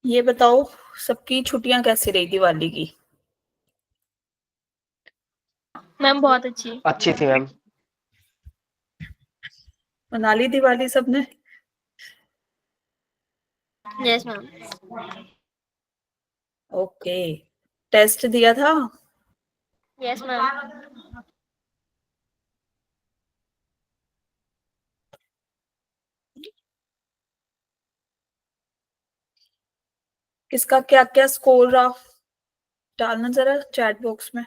ये बताओ सबकी छुट्टियां कैसी रही दिवाली की? मैम बहुत अच्छी। अच्छी थी मैम। मना ली दिवाली सबने? Yes ma'am. ओके। टेस्ट दिया था? Yes ma'am. किसका क्या क्या स्कोर रहा? डालना जरा चैट बॉक्स में।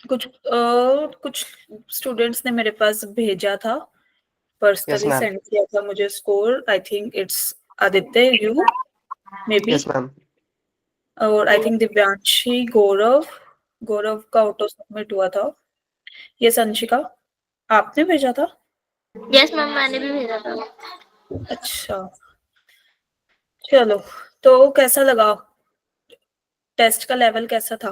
कुछ स्टूडेंट्स ने मेरे पास भेजा था, यस पर्सनली मैम। सेंड किया था मुझे score. I think it's Aditya, you may be, yes ma'am. और आई थिंक दिव्यांशी, गौरव। गौरव का ऑटो सबमिट हुआ था। ये संशिका, आपने भेजा था? यस मैम, मैंने भी भेजा था। अच्छा, चलो। तो कैसा लगा? टेस्ट का लेवल कैसा था?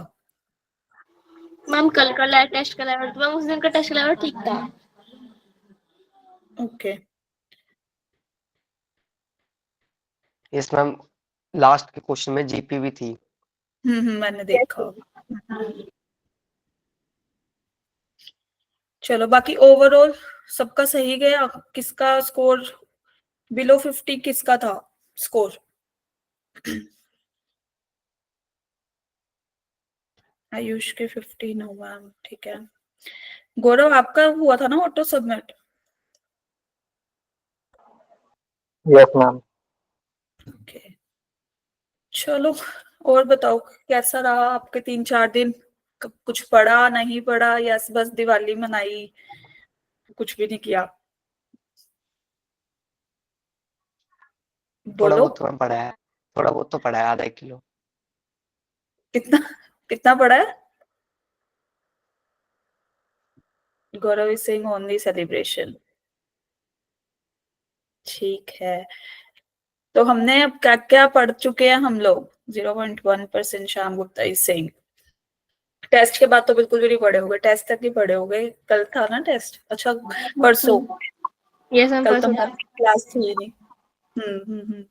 मैम कल का टेस्ट का लेवल, मैम उस दिन का टेस्ट का लेवल ठीक था। ओके। यस मैम, लास्ट के क्वेश्चन में जीपी भी थी। मैंने देखा। चलो, बाकी ओवरऑल सबका सही गया? किसका स्कोर बिलो 50 किसका था स्कोर? आयुष के 15 हो मैम, ठीक है। गौरव, आपका हुआ था ना auto submit? Yes ma'am. Okay, चलो। और बताओ कैसा रहा आपके 3-4 दिन? कुछ पढ़ा नहीं पढ़ा, या बस दिवाली मनाई, कुछ भी नहीं किया? थोड़ा बोलो। बहुत तो मैम पढ़ा है, थोड़ा बहुत तो पढ़ा है, आधा 1 किलो। कितना? कितना पढ़ा है? गौरव इज सेइंग ओनली सेलिब्रेशन। ठीक है। तो हमने अब क्या क्या पढ़ चुके हैं हम लोग? 0.1% Shyam Gupta is saying. Test के बाद तो बिल्कुल भी नहीं पढ़े होगे, टेस्ट तक ही पढ़े होगे। कल था ना टेस्ट? अच्छा, परसों। यस मैम, कल तो परसों था। हमारी क्लास थी ही नहीं। हम्म।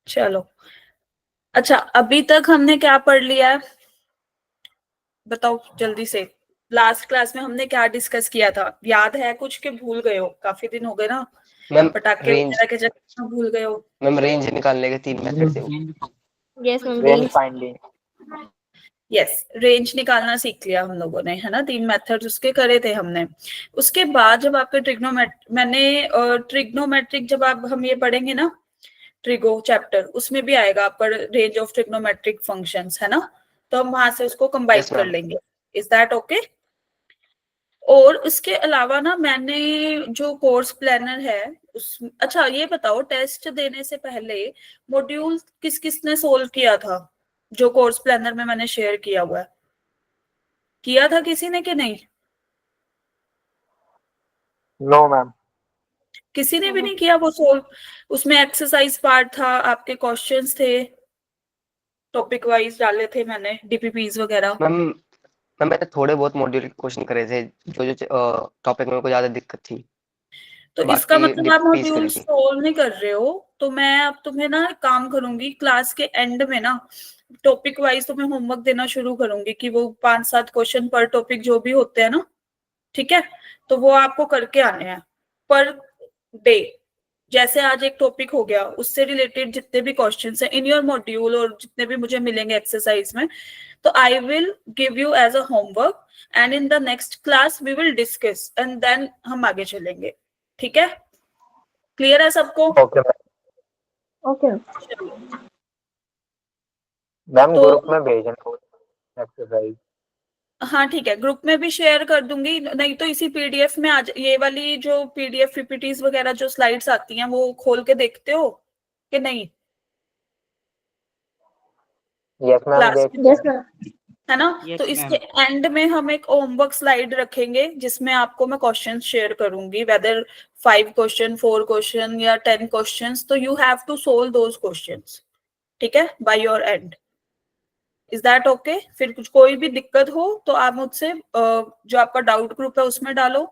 चलो। अच्छा, अभी तक हमने क्या पढ़ लिया है बताओ जल्दी से। लास्ट क्लास में हमने क्या डिस्कस किया था? याद है कुछ के भूल गए हो? काफी दिन हो गए ना। मैम पटाखे रेंज, वगैरह के चक्कर में भूल गए हो? मैम रेंज निकालने के 3 मेथड थे। Yes ma'am, range finding. Yes, range निकालना सीख लिया हम लोगों ने, है ना। 3 मेथड्स उसके करे थे हमने। उसके बाद जब आपके ट्रिग्नोमेट्रिक जब आप हम ये पढ़ेंगे ना, ट्रिगो चैप्टर, उसमें भी आएगा आपका रेंज ऑफ ट्रिग्नोमेट्रिक फंक्शंस, है ना। तो हम वहां से उसको कंबाइन यस कर मैम। लेंगे। Is that okay? और उसके अलावा ना, मैंने जो कोर्स प्लानर है उस, अच्छा ये बताओ, टेस्ट देने से पहले मॉड्यूल किस किस ने सोल्व किया था? जो कोर्स प्लानर में मैंने शेयर किया हुआ है, किया था किसी ने कि नहीं? No ma'am. किसी ने भी नहीं किया वो सोल्व? उसमें एक्सरसाइज पार्ट था, आपके क्वेश्चंस थे, टॉपिक वाइज डाले थे मैंने, डीपीपीज वगैरह। मैम मैंने थोड़े बहुत मॉड्यूल के क्वेश्चन करे थे, जो जो टॉपिक में मेरे को ज्यादा दिक्कत थी, तो इसका बाकी मतलब आप डीपीस मॉड्यूल करी थी। सोल्व नहीं कर रहे हो? तो मैं अब तुम्हें ना एक काम करूंगी, क्लास के एंड में ना टॉपिक वाइज तुम्हें होमवर्क देना शुरू करूंगी, कि वो 5-7 क्वेश्चन पर टॉपिक जो भी होते हैं ना, ठीक है, तो वो आपको करके आने हैं पर डे। जैसे आज एक टॉपिक हो गया, उससे रिलेटेड जितने भी क्वेश्चंस हैं इन योर मॉड्यूल, और जितने भी मुझे मिलेंगे एक्सरसाइज में, तो I will give you as a homework, and in the next class we will discuss, and then हम आगे चलेंगे। ठीक है? क्लियर है सबको? Okay ma'am. ओके। मैम तो ग्रुप में भेजना एक्सरसाइज। हाँ ठीक है, ग्रुप में भी शेयर कर दूंगी, नहीं तो इसी पीडीएफ में आज ये वाली जो पीडीएफ पीपीटीज वगैरह जो स्लाइड्स आती हैं वो खोल के देखते हो कि नहीं? यस मैम, क्लास में, देखते यस हैं। मैम। है ना। तो यस इसके मैम। एंड में हम एक होमवर्क स्लाइड रखेंगे जिसमें आपको मैं क्वेश्चन शेयर करूंगी, वेदर 5 क्वेश्चन, 4 क्वेश्चन या 10 क्वेश्चन, तो you have to solve those question, ठीक है, by your end. Is that okay? फिर कुछ कोई भी दिक्कत हो तो आप मुझसे जो आपका डाउट ग्रुप है उसमें डालो,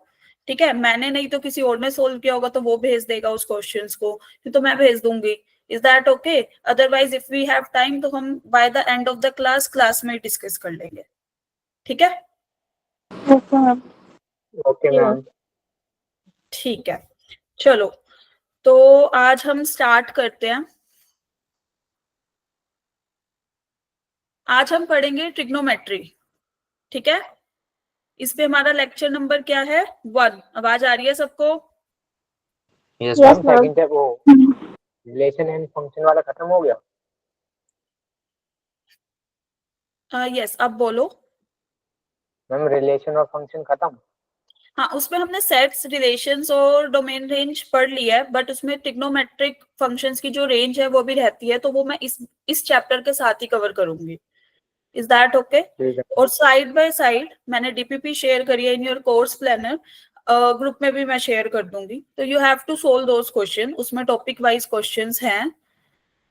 ठीक है, मैंने नहीं तो किसी और ने सोल्व किया होगा तो वो भेज देगा उस क्वेश्चंस को, तो मैं भेज दूंगी। Is that okay? Otherwise if we have time तो हम by the end of the class में डिस्कस कर लेंगे, ठीक है? Okay ma'am. ठीक है, चलो तो आज हम स्टार्ट करते हैं। आज हम पढ़ेंगे ट्रिग्नोमेट्री, ठीक है? इस पे हमारा लेक्चर नंबर क्या है? 1। आवाज आ रही है सबको? Yes Yes, ma'am. Second chapter वो रिलेशन एंड फंक्शन वाला खत्म हो गया? यस, अब बोलो। मैम रिलेशन और फंक्शन खत्म? हाँ, उसमें हमने सेट्स, रिलेशंस और डोमेन रेंज पढ़ लिया है, बट उसमें ट्रिग्नोमेट्रिक फंक्शंस की जो रेंज है वो भी रहती है, तो वो मैं इस चैप्टर के साथ ही कवर करूंगी। Is that okay? ठीक है। और साइड बाय साइड मैंने डीपीपी शेयर करी है in your course planner, group में भी मैं शेयर कर दूंगी, तो you have to solve those question. उसमें टॉपिक वाइज क्वेश्चंस हैं,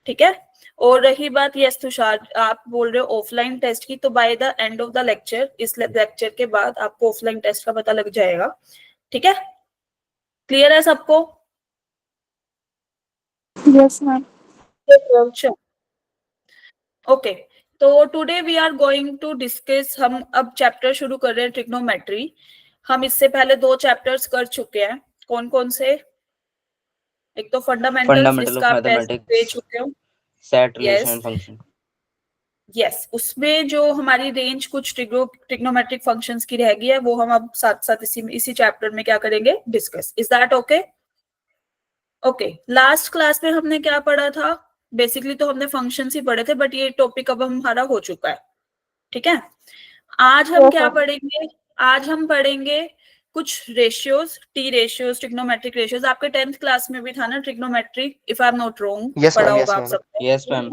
ठीक है? और रही बात, यस तुषार, आप बोल रहे हो ऑफलाइन टेस्ट की, तो bye the end of the lecture, इस लेक्चर के बाद आपको ऑफलाइन टेस्ट का पता लग जाएगा, ठीक है? क्लियर है सबको? Yes, ma'am. ओके, तो today we are going to discuss, हम अब चैप्टर शुरू कर रहे हैं ट्रिग्नोमेट्री। हम इससे पहले 2 चैप्टर्स कर चुके हैं। कौन कौन से? एक तो फंडामेंटल्स, फंडामेंटल जिसका ऑफ आप टेस्ट दे मैथमेटिक्स, चुके हो। Set, relation yes and function. Yes, उसमें जो हमारी रेंज कुछ ट्रिग्नोमेट्रिक फंक्शंस की रह गई है, वो हम अब साथ साथ इसी चैप्टर में क्या करेंगे? Discuss. Is that okay? Okay, last class में हमने क्या पढ़ा था? बेसिकली तो हमने फंक्शंस ही पढ़े थे, बट ये टॉपिक अब हमारा हो चुका है, ठीक है? आज हम क्या पढ़ेंगे? आज हम पढ़ेंगे कुछ ratios, T ratios, trigonometric ratios. आपके 10th क्लास में भी था ना trigonometry, if I am not wrong, yes पढ़ा मैम। होगा आप सबने। Yes ma'am.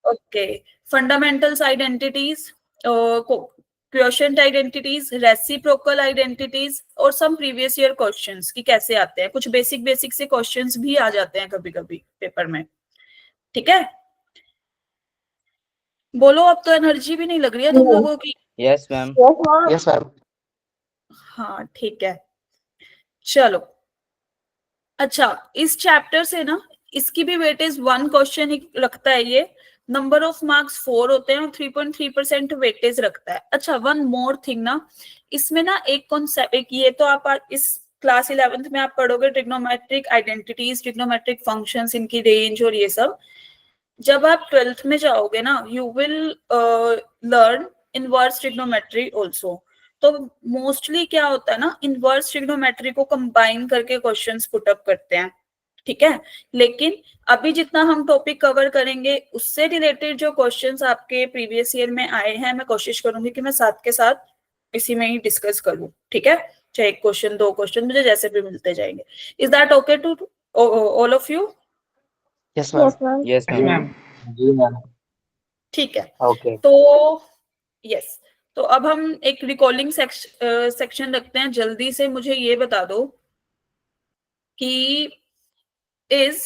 Okay, fundamentals identities, quotient identities, reciprocal identities, और सम प्रीवियस ईयर क्वेश्चंस कि कैसे आते हैं। कुछ बेसिक से क्वेश्चंस भी आ जाते हैं कभी कभी पेपर में, ठीक है? बोलो, अब तो एनर्जी भी नहीं लग रही है तुम लोगों की। Yes ma'am. Yes ma'am. हाँ ठीक है, चलो। अच्छा, इस चैप्टर से ना, इसकी भी वेटेज 1 क्वेश्चन ही रखता है ये। नंबर ऑफ मार्क्स 4 होते हैं और 3.3% वेटेज रखता है। अच्छा, वन मोर थिंग ना, इसमें ना एक कॉन्सेप्ट, एक ये तो आप इस क्लास 11th में आप पढ़ोगे ट्रिग्नोमेट्रिक आइडेंटिटीज, ट्रिग्नोमेट्रिक फंक्शंस, इनकी रेंज और ये सब। जब आप 12th में जाओगे ना, you will learn inverse trigonometry also. तो मोस्टली क्या होता है ना, इनवर्स ट्रिग्नोमेट्री को कंबाइन करके क्वेश्चंस पुट अप करते हैं, ठीक है? लेकिन अभी जितना हम टॉपिक कवर करेंगे, उससे रिलेटेड जो क्वेश्चंस आपके प्रीवियस ईयर में आए हैं, मैं कोशिश करूंगी कि मैं साथ के साथ इसी में ही डिस्कस करूं, ठीक है? चाहे 1 क्वेश्चन 2 क्वेश्चन मुझे जैसे भी मिलते जाएंगे। Is that okay to all of you? Yes ma'am. Yes, ma'am. Yes ma'am. जी मैम। ठीक है, ओके। तो यस, तो अब हम एक रिकॉलिंग सेक्शन रखते हैं। जल्दी से मुझे ये बता दो कि is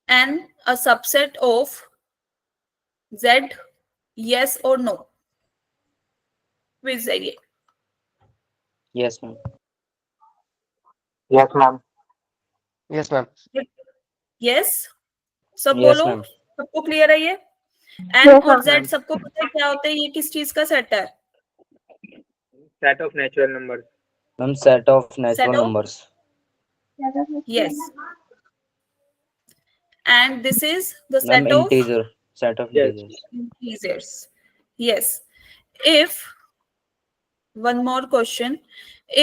an a subset of Z, yes or no? Quiz है ये। Yes ma'am. Yes ma'am. Yes ma'am. Yes, सब यस बोलो, मैम। सबको क्लियर है ये? N Yes, और Z ma'am. सबको पता है क्या होते हैं? ये किस चीज का सेट है? Set of natural number. Ma'am, set of Set natural of, numbers. yes, and this is the ma'am, set of integer, set of Yes. Integers. integers. Yes, if, one more question,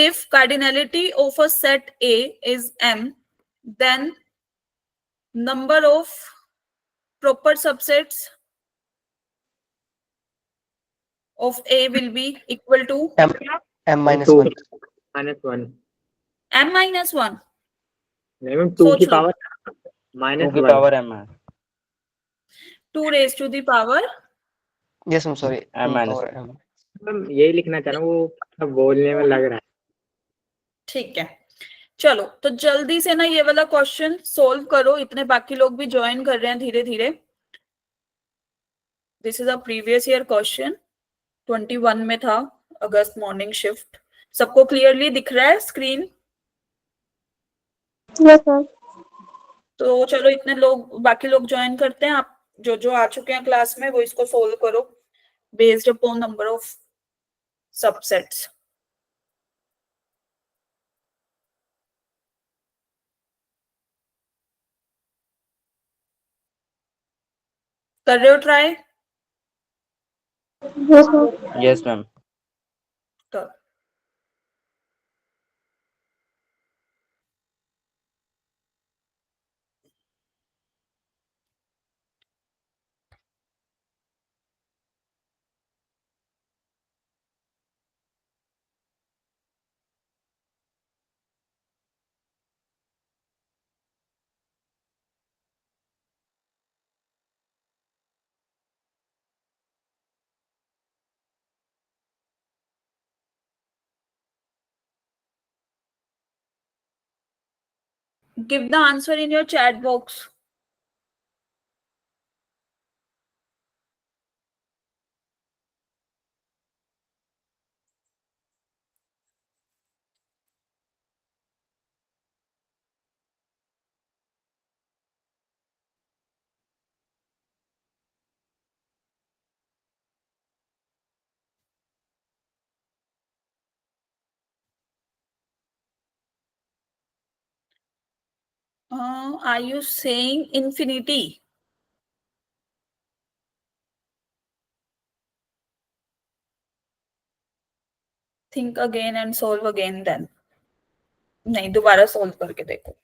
if cardinality of a set A is M, then number of proper subsets of A will be equal to M minus 1। -1। M minus 1. नहीं ma'am, 2 की सोच लो, power 2 की -1। Power m है। 2 raised to the power, yes ma'am, sorry, Hmm. m minus 1। Ma'am यही लिखना चाह रहा हूँ, वो बोलने में लग रहा है। ठीक है। चलो, तो जल्दी से ना ये वाला क्वेश्चन सोल्व करो। इतने बाकी लोग भी ज्वाइन कर रहे हैं धीरे धीरे। This is a previous year question, 21 में था, अगस्त मॉर्निंग शिफ्ट। सबको क्लियरली दिख रहा है स्क्रीन? Yes ma'am. तो चलो इतने लोग, बाकी लोग ज्वाइन करते हैं। आप जो जो आ चुके हैं क्लास में वो इसको सोल्व करो based upon number of subsets. कर रहे हो try? Yes ma'am. Yes ma'am. कर। Give the answer in your chat box. Are you saying infinity? Think again and solve again then. नहीं, दोबारा सोल्व करके देखो।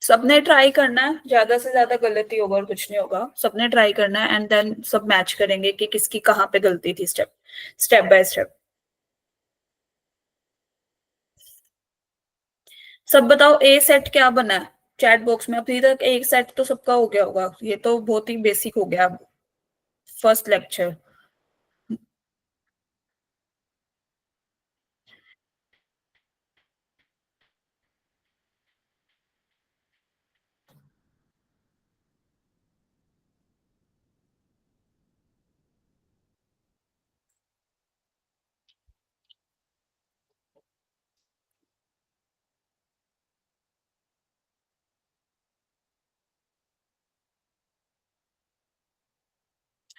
सबने ट्राई करना है, ज्यादा से ज्यादा गलती होगा और कुछ नहीं होगा। सबने ट्राई करना है एंड देन सब मैच करेंगे कि किसकी कहाँ पे गलती थी, स्टेप स्टेप बाय स्टेप। सब बताओ ए सेट क्या बना है चैट बॉक्स में। अभी तक एक सेट तो सबका हो गया होगा, ये तो बहुत ही बेसिक हो गया फर्स्ट लेक्चर।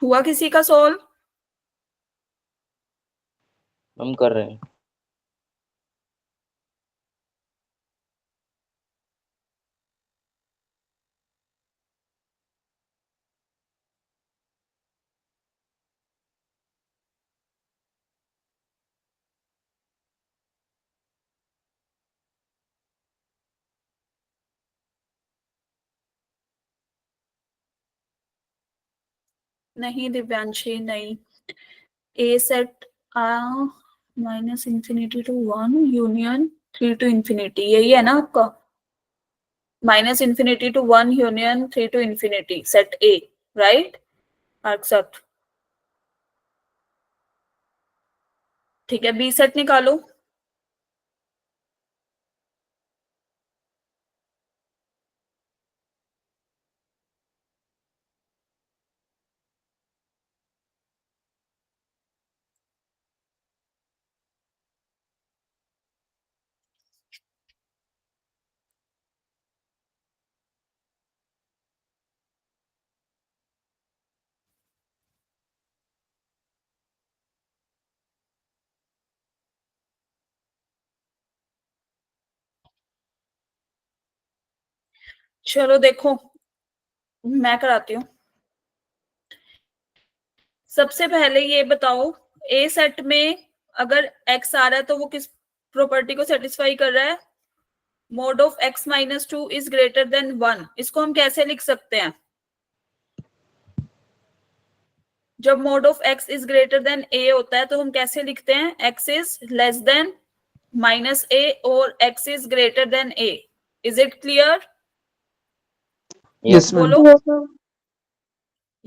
हुआ किसी का सोल्व? हम कर रहे हैं। नहीं दिव्यांशी, नहीं। A set minus infinity to 1 union 3 to infinity, यही है ना आपका? Minus infinity to 1 union 3 to infinity, set A, right? Except. ठीक है, बी सेट निकालो। चलो देखो, मैं कराती हूँ। सबसे पहले ये बताओ, ए सेट में अगर एक्स आ रहा है तो वो किस प्रॉपर्टी को सेटिस्फाई कर रहा है? Mod of x minus two is greater than 1। इसको हम कैसे लिख सकते हैं? जब mod of x is greater than a होता है तो हम कैसे लिखते हैं? X is less than minus a और x is greater than a. Is it clear? Yes ma'am. बोलो। Yes ma'am.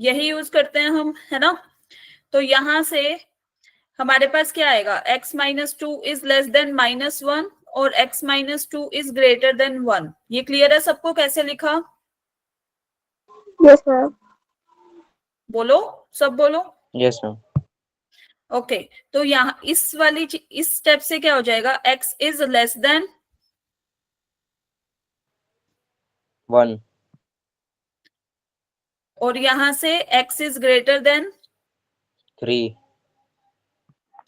यही यूज करते हैं हम, है ना? तो यहां से हमारे पास क्या आएगा? x minus two is less than minus 1 और x minus two is greater than 1। ये क्लियर है सबको? कैसे लिखा? Yes ma'am. बोलो, सब बोलो। Yes ma'am. ओके तो यहाँ इस स्टेप से क्या हो जाएगा? x इज लेस देन 1 और यहां से x इज ग्रेटर देन, 3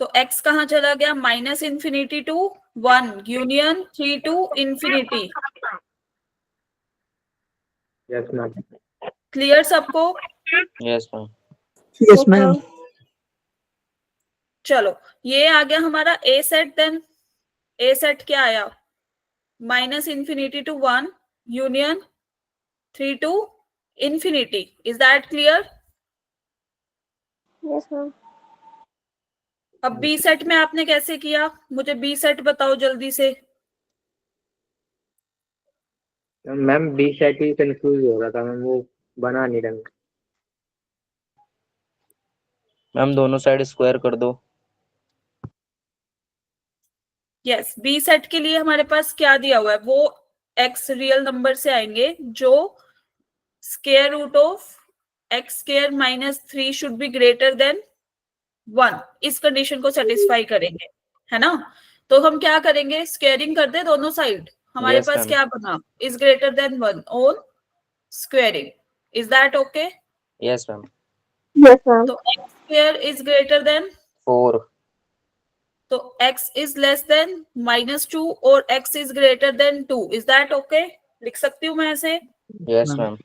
तो x कहाँ चला गया? Minus infinity to 1 union 3 to infinity. Yes ma'am. Clear सबको? Yes ma'am. Yes ma'am. चलो ये आ गया हमारा A set. Then A set क्या आया? Minus infinity to 1 union 3 to infinity. Is that clear? Yes ma'am. अब बी सेट में आपने कैसे किया? मुझे बी सेट बताओ जल्दी से। मैम बी सेट ही कंफ्यूज हो रहा था मैम, वो बना नहीं रहा। मैम दोनों साइड स्क्वायर कर दो। यस, बी सेट के लिए हमारे पास क्या दिया हुआ है? वो एक्स रियल नंबर से आएंगे जो square root of x square minus 3 should be greater than 1। इस कंडीशन को सेटिस्फाई करेंगे, है ना? तो हम क्या करेंगे? स्क्वेयरिंग कर दे दोनों साइड। हमारे Yes, पास ma'am. क्या बना? Is greater than 1 on squaring. Is that okay? Yes ma'am. Yes ma'am. तो x square is greater than, 4 तो x इज लेस देन -2 और x is greater than 2। Is that okay? लिख सकती हूँ मैं ऐसे? Yes ma'am.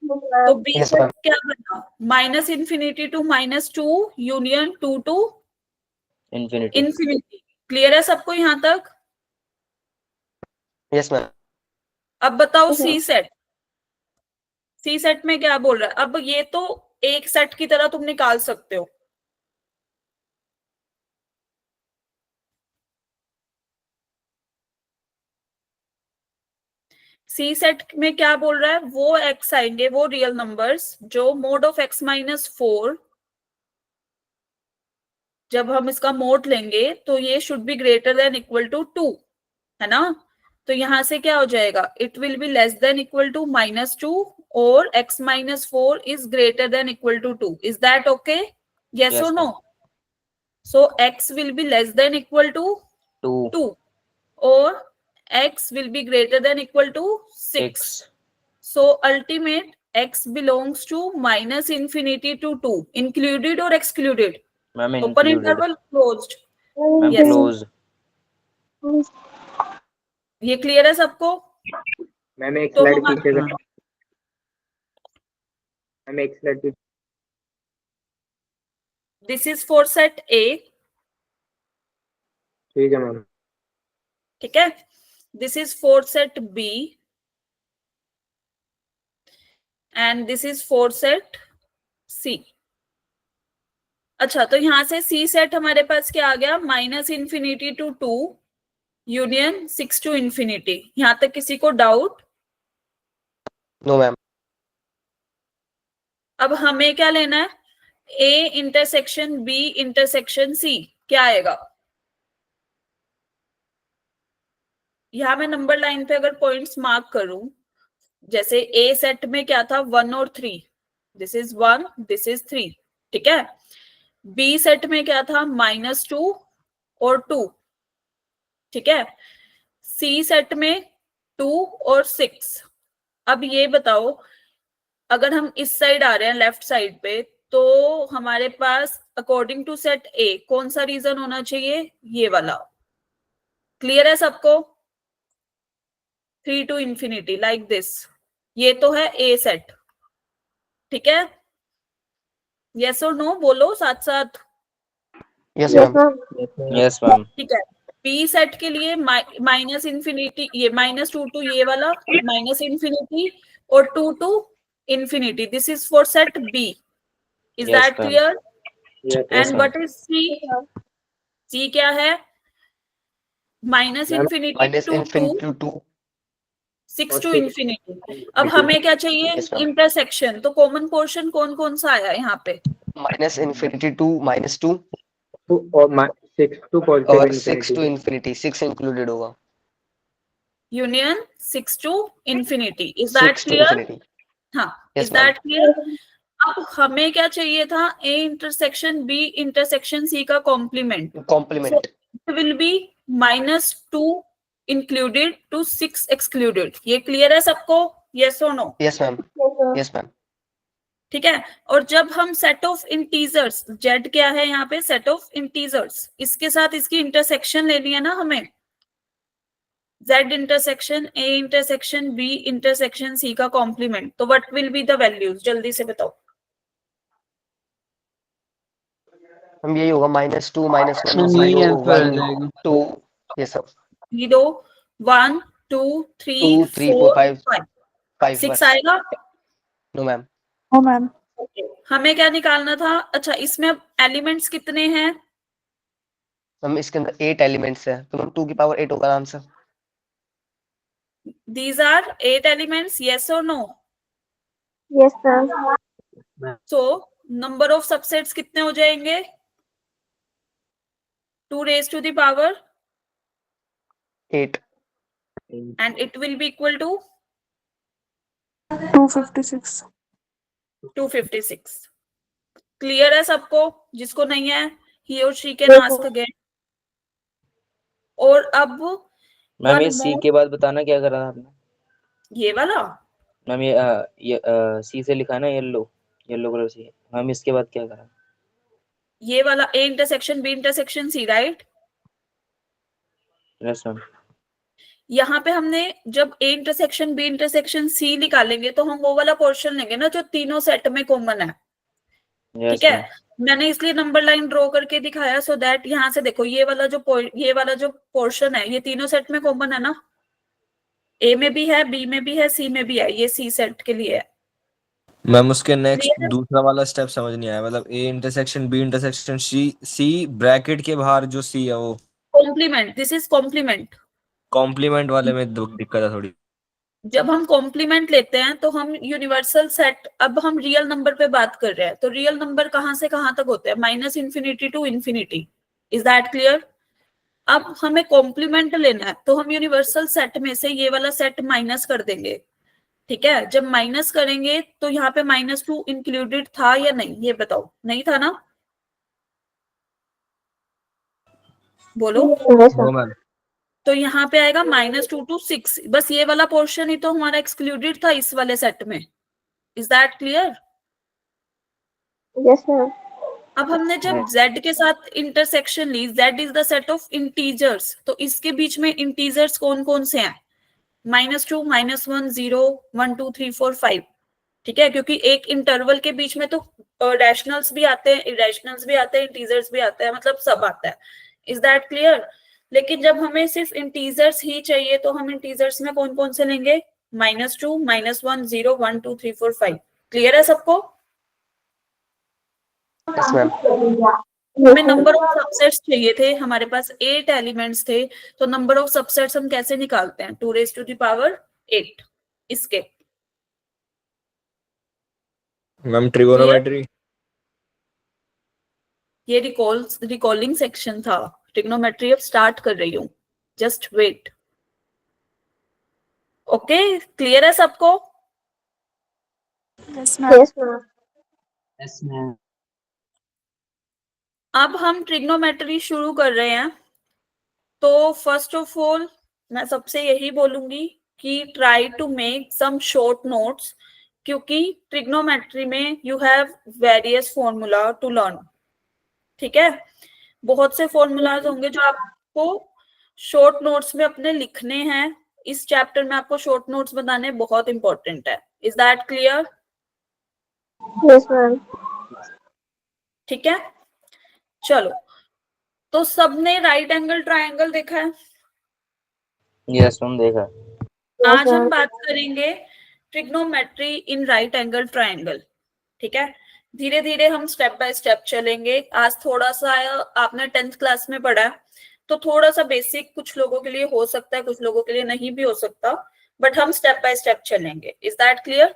तो b Yes, सेट ma'am. क्या बना? Minus infinity to -2 union 2 to infinity. Infinity. Clear है सबको यहाँ तक? Yes ma'am. अब बताओ सी सेट। सी सेट में क्या बोल रहा है? अब ये तो एक सेट की तरह तुम निकाल सकते हो। सी सेट में क्या बोल रहा है? वो एक्स आएंगे, वो रियल नंबर्स जो मोड ऑफ x माइनस 4, जब हम इसका मोड लेंगे तो ये should be greater than equal to 2, है ना? तो यहां से क्या हो जाएगा? It will be less than equal to -2 और x minus 4 is greater than equal to 2। Is that okay? Yes Yes, और no? ma'am. So x will be less than equal to 2 2 और x will be greater than equal to 6. 6 So ultimate x belongs to minus infinity to 2. Included or excluded? Ma'am Open included. interval, closed. Ma'am Yes. Close. ये clear है सबको? Ma'am एक तो slide हमारा पीछे का, ma'am एक स्लाइड पीछे। this is for set A. ठीक है मैम। ठीक है? This is for set B and this is for set C. अच्छा, तो यहां से सी सेट हमारे पास क्या आ गया? Minus infinity to 2 union 6 to infinity. यहां तक किसी को डाउट? No ma'am. अब हमें क्या लेना है? A intersection B intersection C क्या आएगा? यहां मैं नंबर लाइन पे अगर पॉइंट्स मार्क करूं, जैसे ए सेट में क्या था? 1 और 3। This is 1, this is 3। ठीक है? बी सेट में क्या था? -2 और 2। ठीक है? सी सेट में 2 और 6। अब ये बताओ, अगर हम इस साइड आ रहे हैं लेफ्ट साइड पे, तो हमारे पास अकॉर्डिंग टू सेट ए कौन सा रीजन होना चाहिए? ये वाला। क्लियर है सबको? 3 टू इंफिनिटी लाइक दिस। ये तो है ए सेट। ठीक है? यस और नो बोलो साथ साथ। Yes yes ma'am. Ma'am. Yes ma'am. ठीक है? बी सेट के लिए माइनस इंफिनिटी, ये -2 टू ये वाला माइनस इंफिनिटी और 2 to infinity. This is for set B. Is Yes, that ma'am. Clear? Yes and ma'am. What is C? C क्या है? Minus Ma'am, infinity minus two infinity to 6 और to 6 infinity. अब हमें क्या चाहिए? Yes, ma'am. इंटरसेक्शन। तो common portion कौन कौन सा आया यहाँ पे? माइनस इंफिनिटी टू -2 और 6 टू पॉजिटिव और 6 टू इन्फिनिटी। इंफिनिटी। 6 इंक्लूडेड होगा। Union 6 to infinity. Is that 6 to clear? infinity. हाँ. Yes, Is ma'am. that clear? अब हमें क्या चाहिए था? A intersection B intersection C का complement. Complement. So it will be -2 included to 6 excluded. ये clear है सबको? Yes or no? Yes, ma'am. Yes, ma'am. ठीक है. और जब हम सेट ऑफ इंटीजर्स, जेड क्या है यहाँ पे? सेट ऑफ इंटीजर्स, इसके साथ इसकी इंटरसेक्शन लेनी है ना हमें. Z intersection A intersection B intersection C का कॉम्प्लीमेंट. तो what will be the values? जल्दी से बताओ. हम यही होगा -2 -1 यही 0 आंसर आ 1 जाएगा। 2. Yes, sir. 0 1 2 3 2 3 4 5 5 5 6 बस. आएगा. No, ma'am. ओ मैम हमें क्या निकालना था? अच्छा, इसमें अब एलिमेंट्स कितने हैं? हम इसके अंदर 8 एलिमेंट्स है, तो मैम 2 की पावर 8 होगा answer. These are 8 elements. Yes or no? Yes, ma'am. So number of subsets कितने हो जाएंगे? 2 raised to the power 8. and it will be equal to 256 256. Clear है सबको? जिसको नहीं है he or she can ask again. और अब मैम one ये सी more, के बाद बताना क्या करा आपने? ये वाला मैम ये सी से लिखा है ना, येलो कलर से. मैम इसके बाद क्या करा? ये वाला A intersection B intersection C, right? Yes ma'am. यहाँ पे हमने जब A intersection B intersection C निकालेंगे तो हम वो वाला पोर्शन लेंगे ना जो तीनों सेट में कॉमन है. यस ठीक है. मैंने इसलिए नंबर लाइन ड्रॉ करके दिखाया सो दैट यहाँ से देखो ये वाला जो पोर्शन है ये तीनों सेट में कॉमन है ना. A में भी है, B में भी है, C में भी है. ये C सेट के लिए है. मैम उसके नेक्स्ट Clear? दूसरा वाला स्टेप समझ नहीं आया. मतलब A intersection B intersection C bracket के बाहर जो C है वो complement. This is complement. Complement वाले में दिक्कत है थोड़ी. जब हम कॉम्प्लीमेंट लेते हैं तो हम यूनिवर्सल सेट, अब हम रियल नंबर पे बात कर रहे हैं तो रियल नंबर कहां से कहां तक होते हैं? -Infinity to infinity. Is that clear? अब हमें कॉम्प्लीमेंट लेना है तो हम यूनिवर्सल सेट में से ये वाला सेट माइनस कर देंगे. ठीक है. जब माइनस करेंगे तो यहाँ पे -2 इंक्लूडेड था या नहीं? ये बताओ. नहीं था ना? बोलो. No ma'am. तो यहाँ पे आएगा -2 to 6. बस ये वाला पोर्शन ही तो हमारा एक्सक्लूडेड था इस वाले सेट में. Is that clear? Yes, ma'am. अब हमने जब z के साथ इंटरसेक्शन ली, z is the set of integers, तो इसके बीच में इंटीजर्स कौन कौन से हैं? -2 -1 0 1 2 3 4 5. ठीक है. क्योंकि एक इंटरवल के बीच में तो रैशनल्स भी आते हैं, इरेशनल्स भी आते हैं, इंटीजर्स भी आते हैं, मतलब सब आता है. Is that clear? लेकिन जब हमें सिर्फ इंटीजर्स ही चाहिए तो हम इंटीजर्स में कौन कौन से लेंगे? -2 -1 0 1 2 3 4 5. क्लियर है सबको? Yes, ma'am. हमें नंबर ऑफ सबसेट्स चाहिए थे. हमारे पास 8 एलिमेंट्स थे तो नंबर ऑफ सबसेट्स हम कैसे निकालते हैं? 2 raised to the power 8. इसके मैम ट्रिगोनोमेट्री. ये रिकॉलिंग सेक्शन था. ट्रिग्नोमेट्री अब स्टार्ट कर रही हूँ. Just wait. ओके. क्लियर है सबको? Yes ma'am Yes, ma'am. Yes ma'am. अब हम ट्रिग्नोमेट्री शुरू कर रहे हैं. तो फर्स्ट ऑफ ऑल मैं सबसे यही बोलूंगी कि try to make some short notes, क्योंकि ट्रिग्नोमेट्री में you have various formula to learn. ठीक है. बहुत से फॉर्मूलाज होंगे जो आपको शॉर्ट नोट्स में अपने लिखने हैं. इस चैप्टर में आपको शॉर्ट नोट्स बनाने बहुत इंपॉर्टेंट है. Is that clear? Yes, ma'am. ठीक है. चलो. तो सबने राइट एंगल ट्रायंगल देखा है? यस मैम देखा. आज हम बात करेंगे trigonometry in right angle triangle. ठीक है. धीरे धीरे हम स्टेप बाय स्टेप चलेंगे. आज थोड़ा सा आपने 10th क्लास में पढ़ा है तो थोड़ा सा बेसिक कुछ लोगों के लिए हो सकता है, कुछ लोगों के लिए नहीं भी हो सकता, बट हम स्टेप बाय स्टेप चलेंगे. Is that clear?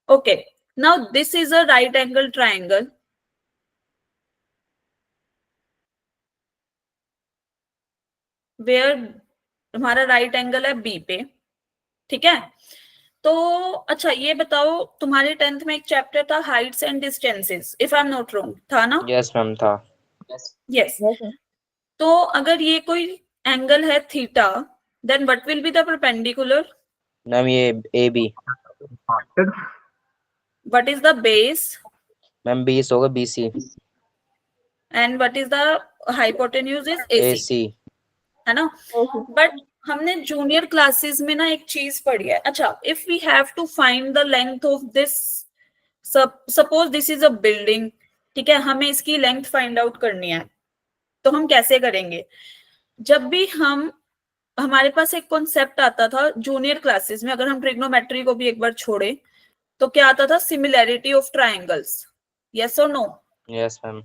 Okay. Now this is a right angle triangle. where तुम्हारा राइट एंगल है बी पे, ठीक है। तो अच्छा ये बताओ, तुम्हारे 10th में एक चैप्टर था heights and distances, if I am not wrong, था ना? यस मैम था। यस। तो अगर ये कोई एंगल है theta, then what will be the perpendicular? Ma'am ये A B. What is the base ma'am base होगा BC। And what is the hypotenuse is AC, AC। है ना? बट हमने जूनियर क्लासेस में ना एक चीज पढ़ी है। अच्छा, if we have to find the length of this, suppose this is a building, ठीक है, हमें इसकी लेंथ फाइंड आउट करनी है, तो हम कैसे करेंगे? जब भी हमारे पास एक कॉन्सेप्ट आता था जूनियर क्लासेस में, अगर हम ट्रिग्नोमेट्री को भी एक बार छोड़े, तो क्या आता था? Similarity of triangles. यस और no? Yes ma'am.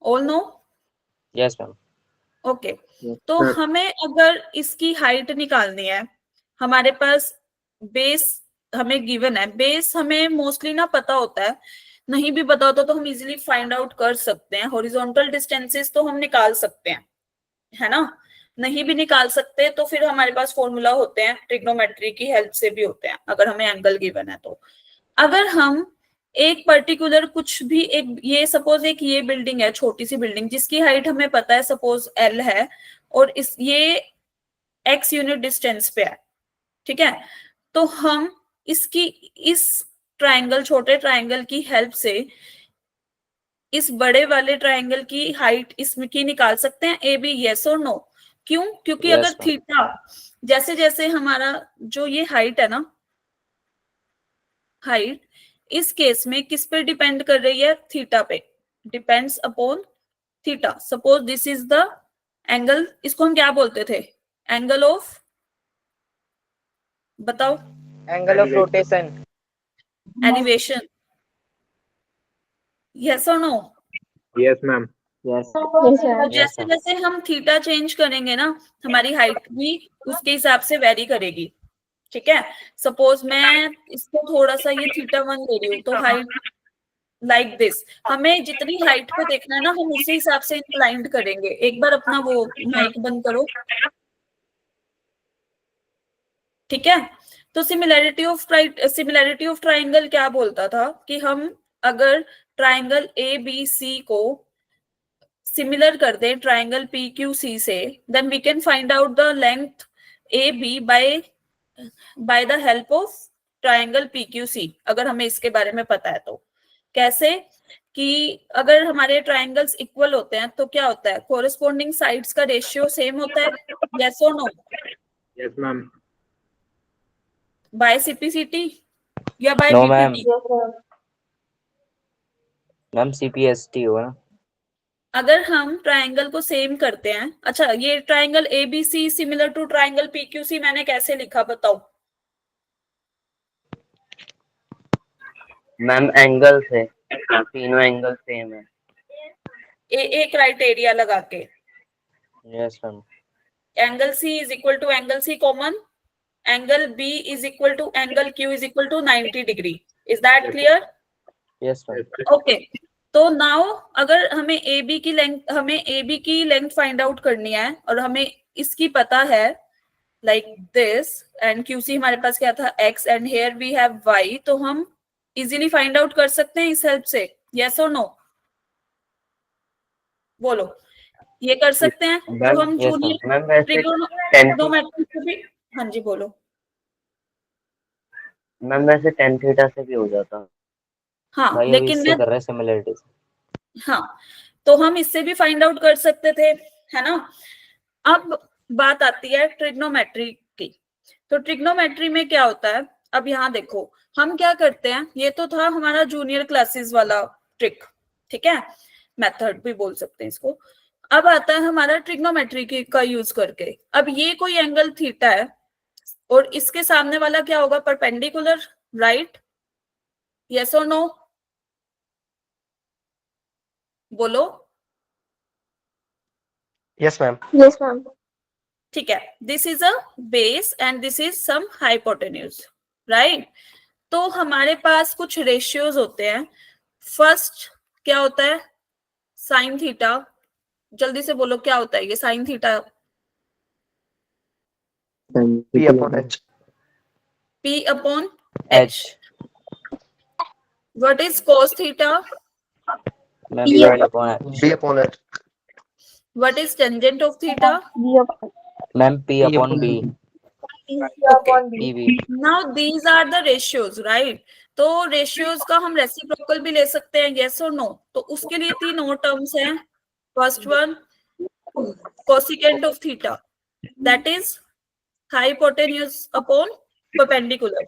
All know? Yes ma'am. Okay. तो हमें अगर इसकी हाइट निकालनी है, हमारे पास बेस हमें गिवन है, बेस हमें मोस्टली ना पता होता है, नहीं भी पता होता तो हम इजीली फाइंड आउट कर सकते हैं। हॉरिजॉन्टल डिस्टेंसेस तो हम निकाल सकते हैं, है ना? नहीं भी निकाल सकते तो फिर हमारे पास फॉर्मूला होते हैं, ट्रिग्नोमेट्री की हेल्प से भी होते हैं, अगर हमें एंगल गिवन है तो। अगर हम एक पर्टिकुलर कुछ भी, एक ये सपोज एक ये बिल्डिंग है, छोटी सी बिल्डिंग जिसकी हाइट हमें पता है सपोज L है, और इस ये x यूनिट डिस्टेंस पे है, ठीक है, तो हम इसकी इस ट्रायंगल, छोटे ट्रायंगल की हेल्प से इस बड़े वाले ट्रायंगल की हाइट इसमें की निकाल सकते हैं ए बी। यस और नो? क्यों? क्योंकि Yes, अगर ma'am. थीटा, जैसे जैसे हमारा जो ये हाइट है ना, हाइट इस केस में किस पे डिपेंड कर रही है? थीटा पे, depends upon theta. Suppose this is the angle, इसको हम क्या बोलते थे? एंगल ऑफ, बताओ? Angle of rotation. Elevation. Yes और नो? Yes ma'am. Yes. तो Yes, जैसे ma'am. जैसे हम थीटा चेंज करेंगे ना, हमारी हाइट भी उसके हिसाब से वेरी करेगी, ठीक है। सपोज मैं इसको थोड़ा सा ये θ1 ले रही हूँ, तो हाइट लाइक दिस, हमें जितनी हाइट पे देखना है ना, हम उसी हिसाब से इंक्लाइंड करेंगे। एक बार अपना वो माइक बंद करो, ठीक है। तो सिमिलैरिटी ऑफ ट्राइंगल क्या बोलता था कि हम अगर ट्राइंगल ABC को सिमिलर कर दें ट्राइंगल PQC से, then we can find out the length AB by the help of triangle PQC, अगर हमें इसके बारे में पता है तो। कैसे? कि अगर हमारे ट्राइंगल्स इक्वल होते हैं तो क्या होता है? कोरिस्पोंडिंग साइड्स का रेशियो सेम होता है। यस और no? Yes ma'am. By CPCT या by No, ma'am. BPT? Ma'am CPST होगा ना। अगर हम ट्रायंगल को सेम करते हैं, अच्छा ये triangle ABC similar to triangle PQC मैंने कैसे लिखा बताओ? मैम एंगल से, तीनों एंगल सेम है। एक क्राइटेरिया लगा के, yes ma'am. Angle C is equal to angle C common, angle B is equal to angle Q is equal to 90 degree. Is that clear? Yes ma'am. Okay. तो now अगर हमें AB की length find out करनी है और हमें इसकी पता है लाइक दिस, एंड QC हमारे पास क्या था? X, and here we have Y, तो हम इजीली फाइंड आउट कर सकते हैं इस हेल्प से। यस और नो? बोलो, ये कर सकते हैं? तो हम Yes, जूनियर मैम वैसे ट्रिग्नोमेट्री से भी, हाँ जी बोलो। मैम वैसे tan थीटा से भी हो जाता। हाँ भाई अभी लेकिन इससे मैं, कर रहे हैं सिमिलरिटी से। हाँ तो हम इससे भी फाइंड आउट कर सकते थे, है ना? अब बात आती है ट्रिग्नोमेट्री की। तो ट्रिग्नोमेट्री में क्या होता है? अब यहाँ देखो हम क्या करते हैं, ये तो था हमारा जूनियर क्लासेस वाला ट्रिक, ठीक है, मेथड भी बोल सकते हैं इसको। अब आता है हमारा ट्रिग्नोमेट्री का यूज करके। अब ये कोई एंगल थीटा है और इसके सामने वाला क्या होगा? Perpendicular, right? यस और नो? बोलो। Yes ma'am. Yes, ma'am. ठीक है, this is a base and this is some hypotenuse, right? तो हमारे पास कुछ रेशियोज होते हैं। फर्स्ट क्या होता है? Sine theta. जल्दी से बोलो क्या होता है ये sine theta? P upon H. P upon H. H. What is cos theta? Ma'am P P upon H. B upon H. What is tangent of theta? Ma'am P upon B. Okay. PB. Now these are the ratios, right? तो ratios का हम reciprocal भी ले सकते हैं, yes or no? तो उसके लिए 3 और terms हैं. First one, cosecant of theta. That is hypotenuse upon perpendicular.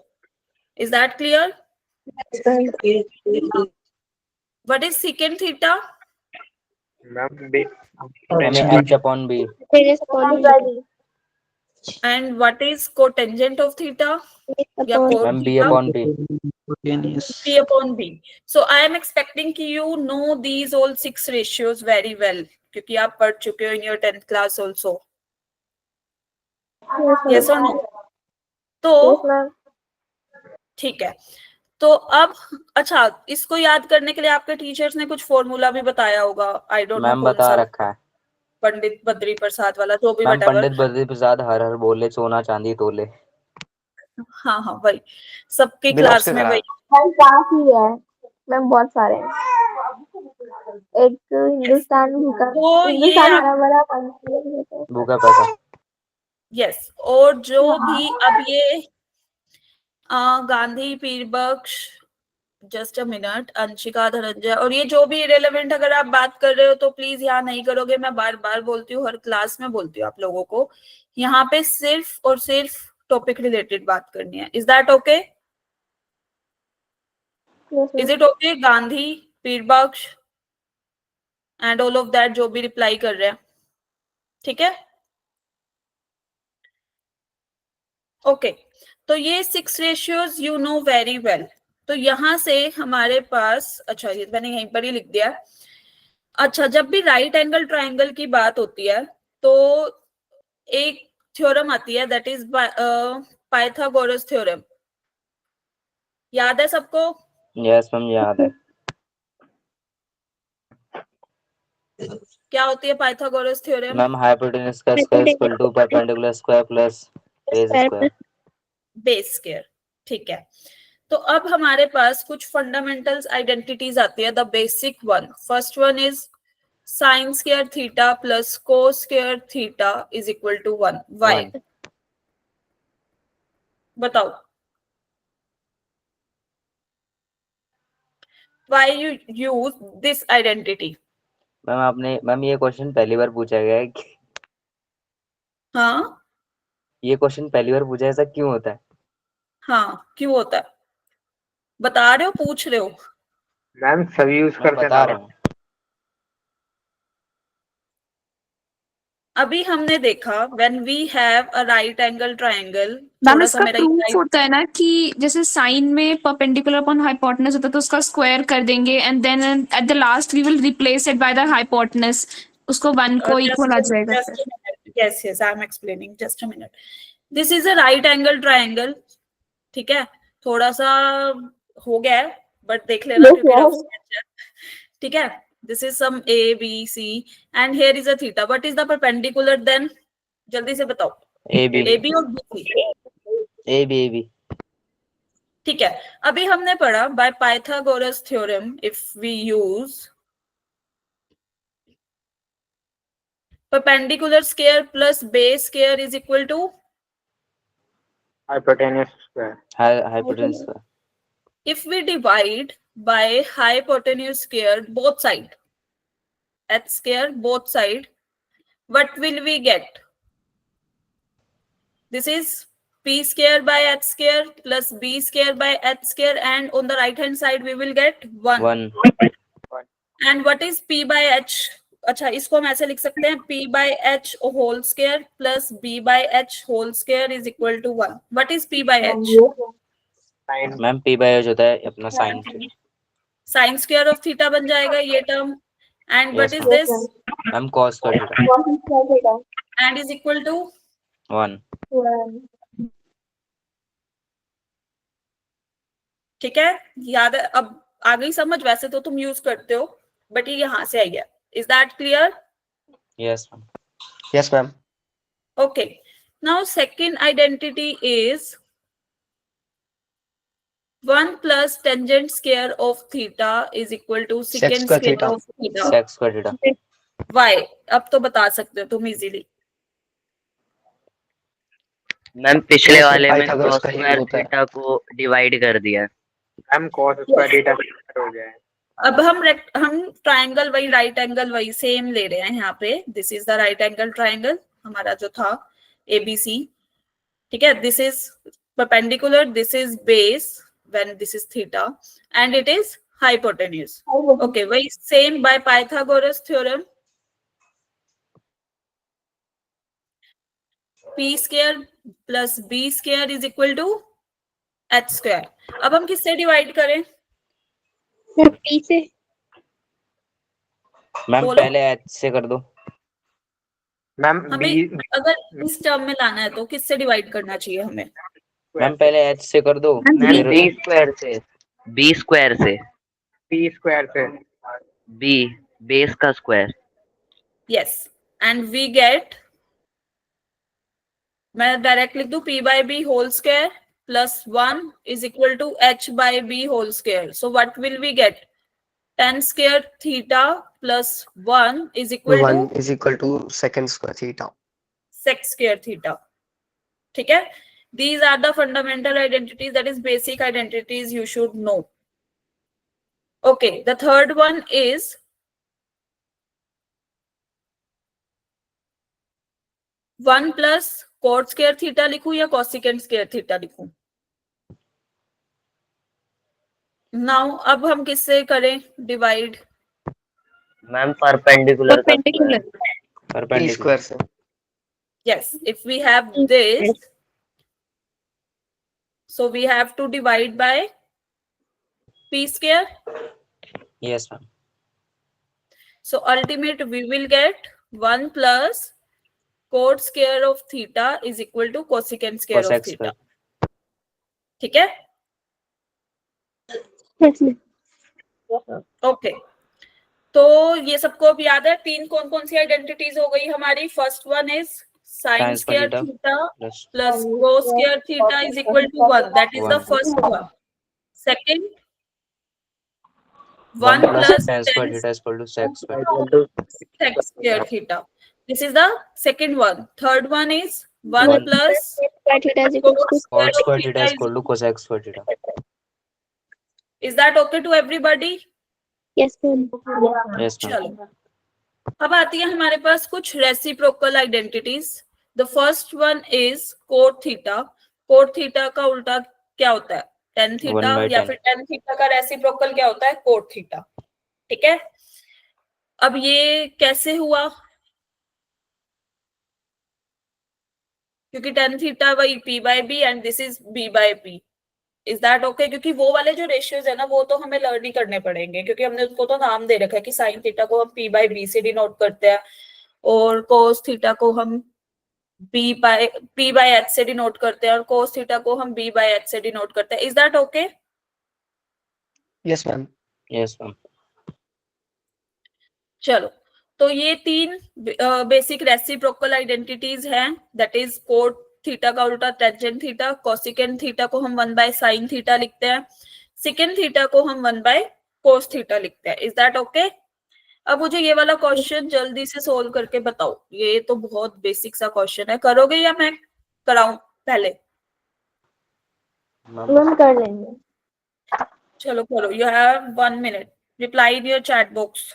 Is that clear? What is secant theta? Ma'am B ma'am H upon B. And what is cotangent of theta? या cot ma'am B theta? upon B. P upon B. So I am expecting कि you know these all 6 ratios very well, क्योंकि आप पढ़ चुके हो in your 10th class also. Yes or no? तो ठीक है. तो अब अच्छा, इसको याद करने के लिए आपके टीचर्स ने कुछ फॉर्मूला भी बताया होगा. I don't know मैम कौन बता सा, रखा है. पंडित बद्री प्रसाद वाला, जो भी मैम whatever. पंडित बद्री प्रसाद हर हर बोले सोना चांदी तोले. हाँ हाँ वही, सबके बिना क्लास उसके में करा वही. काफी है मैम, बहुत सारे हैं. एक हिंदुस्तान भूखा, तो ये हिंदुस्तान आप, हरा भरा पानी. भूखा पैसा. यस, और जो भी अब ये Gandhi, Pirbaksh, just a minute, Anshika, Dhananjay, और ये जो भी इरेलेवेंट अगर आप बात कर रहे हो तो प्लीज यहाँ नहीं करोगे. मैं बार बार बोलती हूँ, हर क्लास में बोलती हूँ आप लोगों को, यहाँ पे सिर्फ और सिर्फ टॉपिक रिलेटेड बात करनी है. Is that okay? Is it okay? Gandhi, Pirbaksh and all of that जो भी रिप्लाई कर रहे हैं, ठीक है? ओके. तो ये 6 ratios you know very well. तो यहां से हमारे पास, अच्छा ये मैंने यहीं पर ही लिख दिया. अच्छा, जब भी राइट एंगल ट्राइंगल की बात होती है तो एक थ्योरम आती है, दैट इज पाइथागोरस थ्योरम. याद है सबको? यस मैम याद है. क्या होती है पाइथागोरस थ्योरम? मैम हाइपोटेनस का square equal to perpendicular square plus base square. Base square. ठीक है. तो अब हमारे पास कुछ फंडामेंटल्स आइडेंटिटीज आती है. The basic one, first one is sine square theta plus cos square theta is equal to 1. Why? बताओ, why you use this identity? Ma'am ये क्वेश्चन पहली बार पूछा गया है कि हाँ ये क्वेश्चन पहली बार पूछा है, ऐसा क्यों होता है? हाँ, क्यों होता है? बता रहे हो, पूछ रहे हो? मैम सभी यूज मैं करते हैं बता ना. रहा हूँ. अभी हमने देखा when we have a right angle triangle, ma'am थोड़ा सा इसका मेरा प्रूफ होता है ना कि जैसे साइन में परपेंडिकुलर अपॉन हाइपोटेनस होता है तो उसका स्क्वायर कर देंगे and then at the last we will replace it by the hypotenuse, उसको 1 को इक्वल आ जाएगा. yes yes I am explaining, just a minute. This is a right angle triangle. ठीक है, थोड़ा सा हो गया है बट देख लेना क्योंकि रफ स्केच है. ठीक है, this is some a b c and here is a theta. What is the perpendicular then? जल्दी से बताओ. AB AB और BC. AB. ठीक है, अभी हमने पढ़ा by Pythagoras theorem if we use perpendicular square plus base square is equal to hypotenuse square. hypotenuse square. if we divide by hypotenuse square both side, h square both side, what will we get? This is p square by h square plus b square by h square, and on the right hand side we will get 1. 1. And what is p by h? अच्छा, इसको हम ऐसे लिख सकते हैं, p by h whole square plus b by h whole square is equal to 1. What is p by h? Ma'am P by H होता है अपना sign. Sin square of theta बन जाएगा ये term. And what Yes, is this? Ma'am cos square theta. And is equal to 1. ठीक है, याद है? अब आ गई समझ? वैसे तो तुम यूज करते हो बट ये यहाँ से आई है. Is that clear? Yes ma'am. Yes, ma'am. Okay. Now second identity is 1 plus tangent square of theta is equal to secant square square theta. of theta. sec square theta. Why? अब तो बता सकते हो तुम इजीली. मैम पिछले Yes, वाले में Pythagoras cos का यूज स्क्वायर होता है. थीटा को डिवाइड कर दिया. मैम cos स्क्वायर थीटा हो गया है. अब हम ट्रायंगल वही राइट एंगल वही सेम ले रहे हैं यहाँ पे. This is the right angle triangle हमारा जो था ABC. ठीक है. This is perpendicular, this is base when this is theta and it is hypotenuse. Okay, वही same by Pythagoras theorem. P square plus B square is equal to H square. अब हम किससे divide करें? P से. Ma'am बोलो. पहले h से कर दो. मैम हमें अगर इस टर्म में लाना है तो किससे डिवाइड करना चाहिए हमें? मैम पहले h से कर दो. मैम फिर बी स्क्वायर से. बी स्क्वायर से. p स्क्वायर से. बी बेस का square. Yes, and we get, मैं डायरेक्ट लिख दूं P by B whole square plus 1 is equal to H by B whole square. So what will we get? Tan square theta plus 1 is equal 1 to is equal to secant square theta. sec square theta. ठीक है. These are the fundamental identities, that is basic identities you should know. Okay, the third one is one plus cot square theta लिखूं या cosecant square theta लिखूं? Now अब हम किससे करें divide? Ma'am perpendicular का स्क्वायर. P perpendicular. square से. Yes, if we have this, so we have to divide by P square. Yes ma'am. So ultimate we will get 1 plus cot square of theta is equal to cosecant square of cosec theta. square. ठीक है. Yes, ma'am. Okay, तो ये सबको अब याद है. तीन कौन कौन सी आइडेंटिटीज हो गई हमारी? First one is sine Sin square square theta plus plus cos square theta is equal to 1. That is the 1. First one. Second 1 1 plus plus tan square tan theta is equal to sec square. sec square theta. This is the second one. Third one is 1 One. plus Square theta is equal cos to square Cot of square theta theta is equal to cosec square theta. is that okay to everybody? yes, ma'am. Yes ma'am. चलो, अब आती है हमारे पास कुछ reciprocal identities. The first one is cot theta. Cot theta का उल्टा क्या होता है? Tan theta. 1 by या 10. फिर टेन थीटा का रेसिप्रोकल क्या होता है? Cot theta. ठीक है. अब ये कैसे हुआ? क्योंकि टेन थीटा वही P by B and this is B by P. Is that okay? क्योंकि वो वाले जो रेशियोज है ना वो तो हमें लर्न ही करने पड़ेंगे, क्योंकि हमने उसको तो नाम दे रखा है कि साइन थीटा को हम P by B से डिनोट करते हैं और कोस थीटा को हम P by H से डिनोट करते हैं और कोस थीटा को हम B by H से डिनोट करते हैं. Is that okay? Yes, ma'am. Yes ma'am. चलो, तो ये तीन बेसिक रेसिप्रोकल आइडेंटिटीज हैं. दैट इज कोट थीटा का उल्टा टेंजेंट थीटा. कोसिकेंट थीटा को हम 1 बाय साइन थीटा लिखते हैं. सेकेंड थीटा को हम 1 बाय कोस थीटा लिखते हैं. Is that okay? अब मुझे ये वाला क्वेश्चन जल्दी से सोल्व करके बताओ. ये तो बहुत बेसिक सा क्वेश्चन है. करोगे या मैं कराऊं पहले? मैम कर लेंगे. चलो करो. You have 1 minute. Reply in your chat box.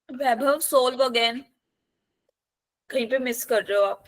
Vaibhav solve again. कहीं पे मिस कर रहे हो आप.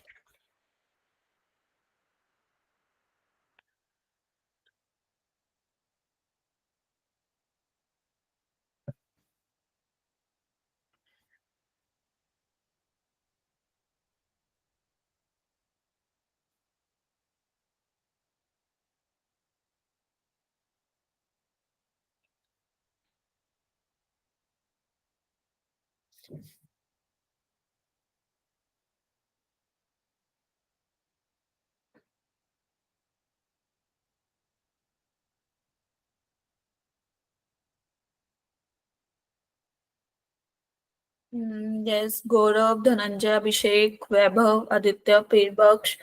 यस, गौरव, धनंजय, अभिषेक, वैभव, आदित्य, पीरबक्श,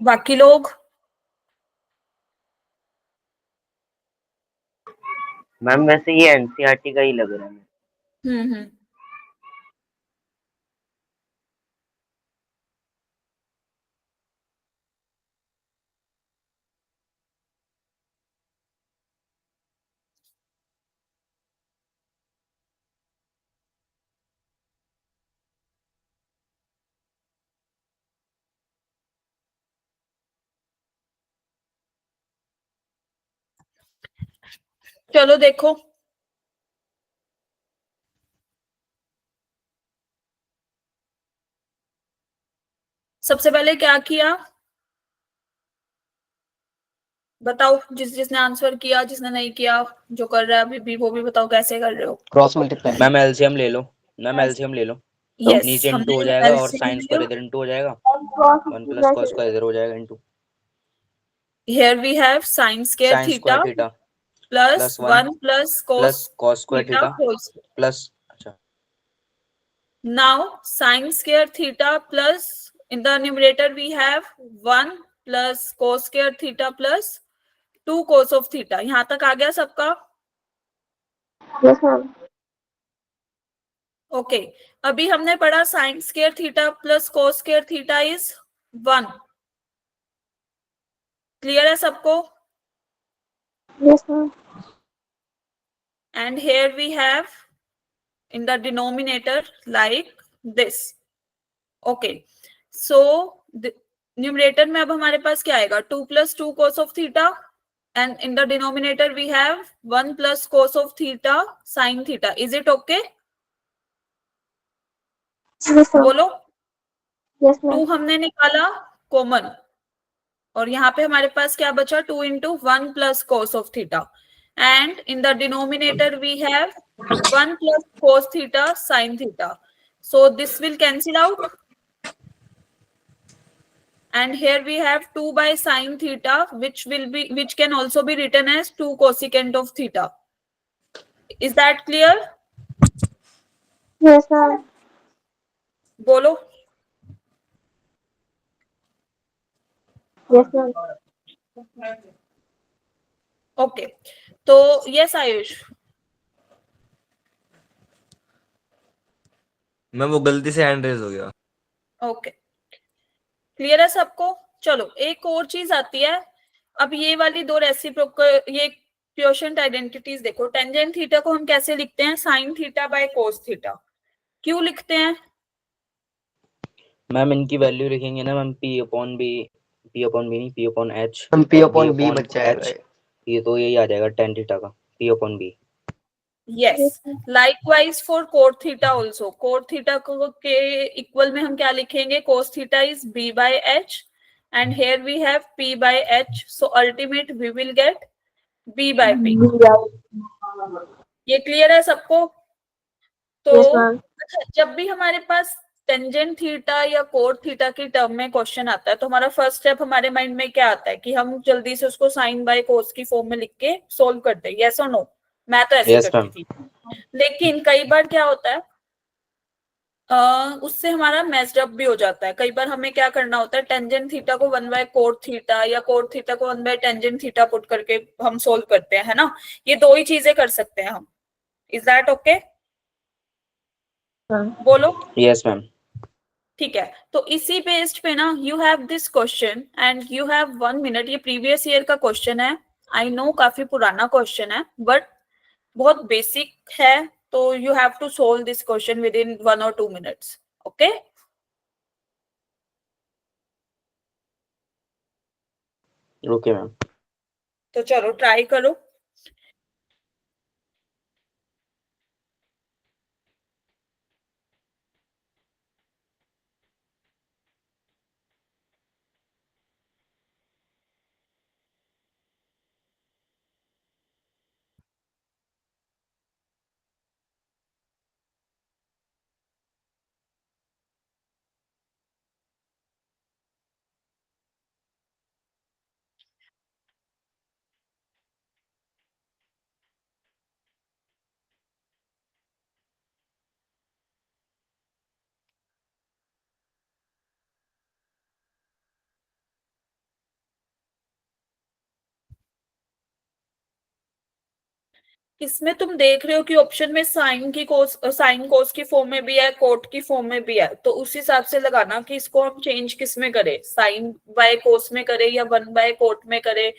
बाकी लोग। मैम वैसे ये एनसीईआरटी का ही लग रहा है। हम्म। चलो देखो, सबसे पहले क्या किया बताओ, जिसने आंसर किया, जिसने नहीं किया, जो कर रहा है अभी भी वो भी बताओ कैसे कर रहे हो। Cross multiply. मैम एलसीएम ले लो, मैम एलसीएम ले लो। यस, नीचे इंटू हो हमने जाएगा और LCM साइन स्क्वायर लिया। इधर इंटू हो जाएगा, cross 1 plus cos multiply square इधर हो जाएगा into Here we have sin square sine theta square theta plus plus 1 plus cos plus cos square theta theta whole square. Plus अच्छा Now sin square theta plus in the numerator we have 1 plus cos square theta plus 2 cos of theta. यहां तक आ गया सबका? Yes ma'am. Okay, अभी हमने पढ़ा sin square theta plus cos square theta is 1. Clear है सबको? Yes ma'am. And here we have in the denominator like this. Okay, so the numerator में अब हमारे पास क्या आएगा? 2 plus 2 cos of theta and in the denominator we have 1 plus cos of theta sin theta. Is it okay? Yes ma'am. बोलो। Yes 2 ma'am. हमने निकाला common और यहाँ पे हमारे पास क्या बचा? 2 into 1 plus cos of theta and in the denominator we have 1 plus cos theta sin theta. So this will cancel out and here we have 2 by sin theta which can also be written as 2 cosecant of theta. Is that clear? Yes ma'am. बोलो। Yes ma'am. Okay, तो yes Ayush. मैं वो गलती से hand raise हो गया। Okay, clear है सबको? चलो एक और चीज आती है। अब ये वाली दो रेसिप्रोकल, ये क्वोशिएंट आइडेंटिटीज देखो। टेंजेंट थीटा को हम कैसे लिखते हैं? Sine theta by cos theta. क्यों लिखते हैं? मैम इनकी वैल्यू लिखेंगे ना मैम, पी अपॉन बी नहीं, पी अपॉन एच, हम पी अपॉन बी बच एच, जाएगा। ये तो यही आ जाएगा tan थीटा का, P upon B. Yes, likewise for cot theta also. Cot theta को के इक्वल में हम क्या लिखेंगे? Cos theta is B by H and here we have p by h, so ultimate we will get b by p. ये clear है सबको? तो यस मैम। अच्छा, जब भी हमारे पास टेंजेंट थीटा या कोट थीटा की टर्म में क्वेश्चन आता है तो हमारा फर्स्ट स्टेप हमारे माइंड में क्या आता है कि हम जल्दी से उसको साइन बाय कोस की फॉर्म में लिख के सोल्व करते हैं। यस और नो? मैं तो ऐसे Yes, करती थी, लेकिन कई बार क्या होता है उससे हमारा मैच्ड अप भी हो जाता है। कई बार हमें क्या करना होता है, टेंजेंट थीटा को 1 बाय कोट थीटा या कोट थीटा को 1 बाय टेंजेंट थीटा पुट करके हम सोल्व करते हैं, है ना? ये दो ही चीजें कर सकते हैं हम। Is that okay? बोलो। Yes ma'am. ठीक है, तो इसी बेस्ड पे ना you have this question and you have 1 minute. ये प्रीवियस ईयर का क्वेश्चन है, आई नो काफी पुराना क्वेश्चन है बट बहुत बेसिक है, तो you have to solve this question within 1 or 2 minutes. Okay, okay ma'am. तो चलो ट्राई करो। इसमें तुम देख रहे हो कि ऑप्शन में साइन कोस की फॉर्म में भी है, कोट की फॉर्म में भी है, तो उस हिसाब से लगाना कि इसको हम चेंज किस में करें, साइन बाय कोस में करें या 1 बाय कोट में करें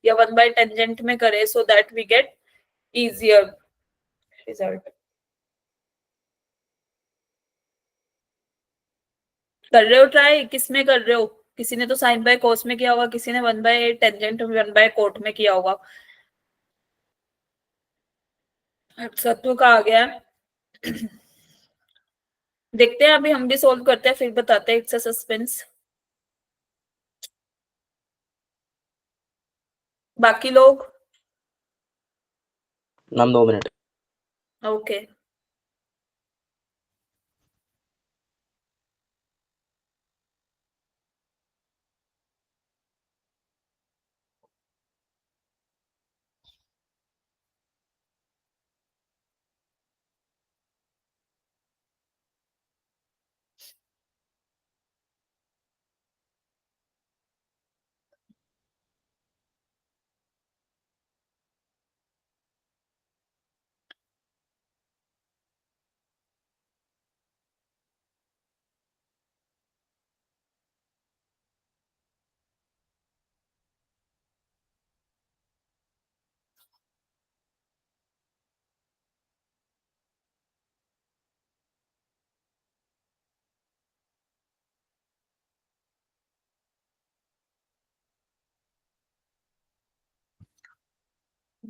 या 1 बाय टेंजेंट में करें, so that we get easier result. कर रहे हो ट्राई, किस में कर रहे हो? किसी ने तो साइन बाय कोस में किया होगा, किसी ने 1 बाय टेंजेंट 1 बाय कोट में किया होगा। सत्व का आ गया देखते हैं, अभी हम भी सोल्व करते हैं फिर बताते हैं, इट्स अ सस्पेंस। बाकी लोग मैम 2 मिनट। ओके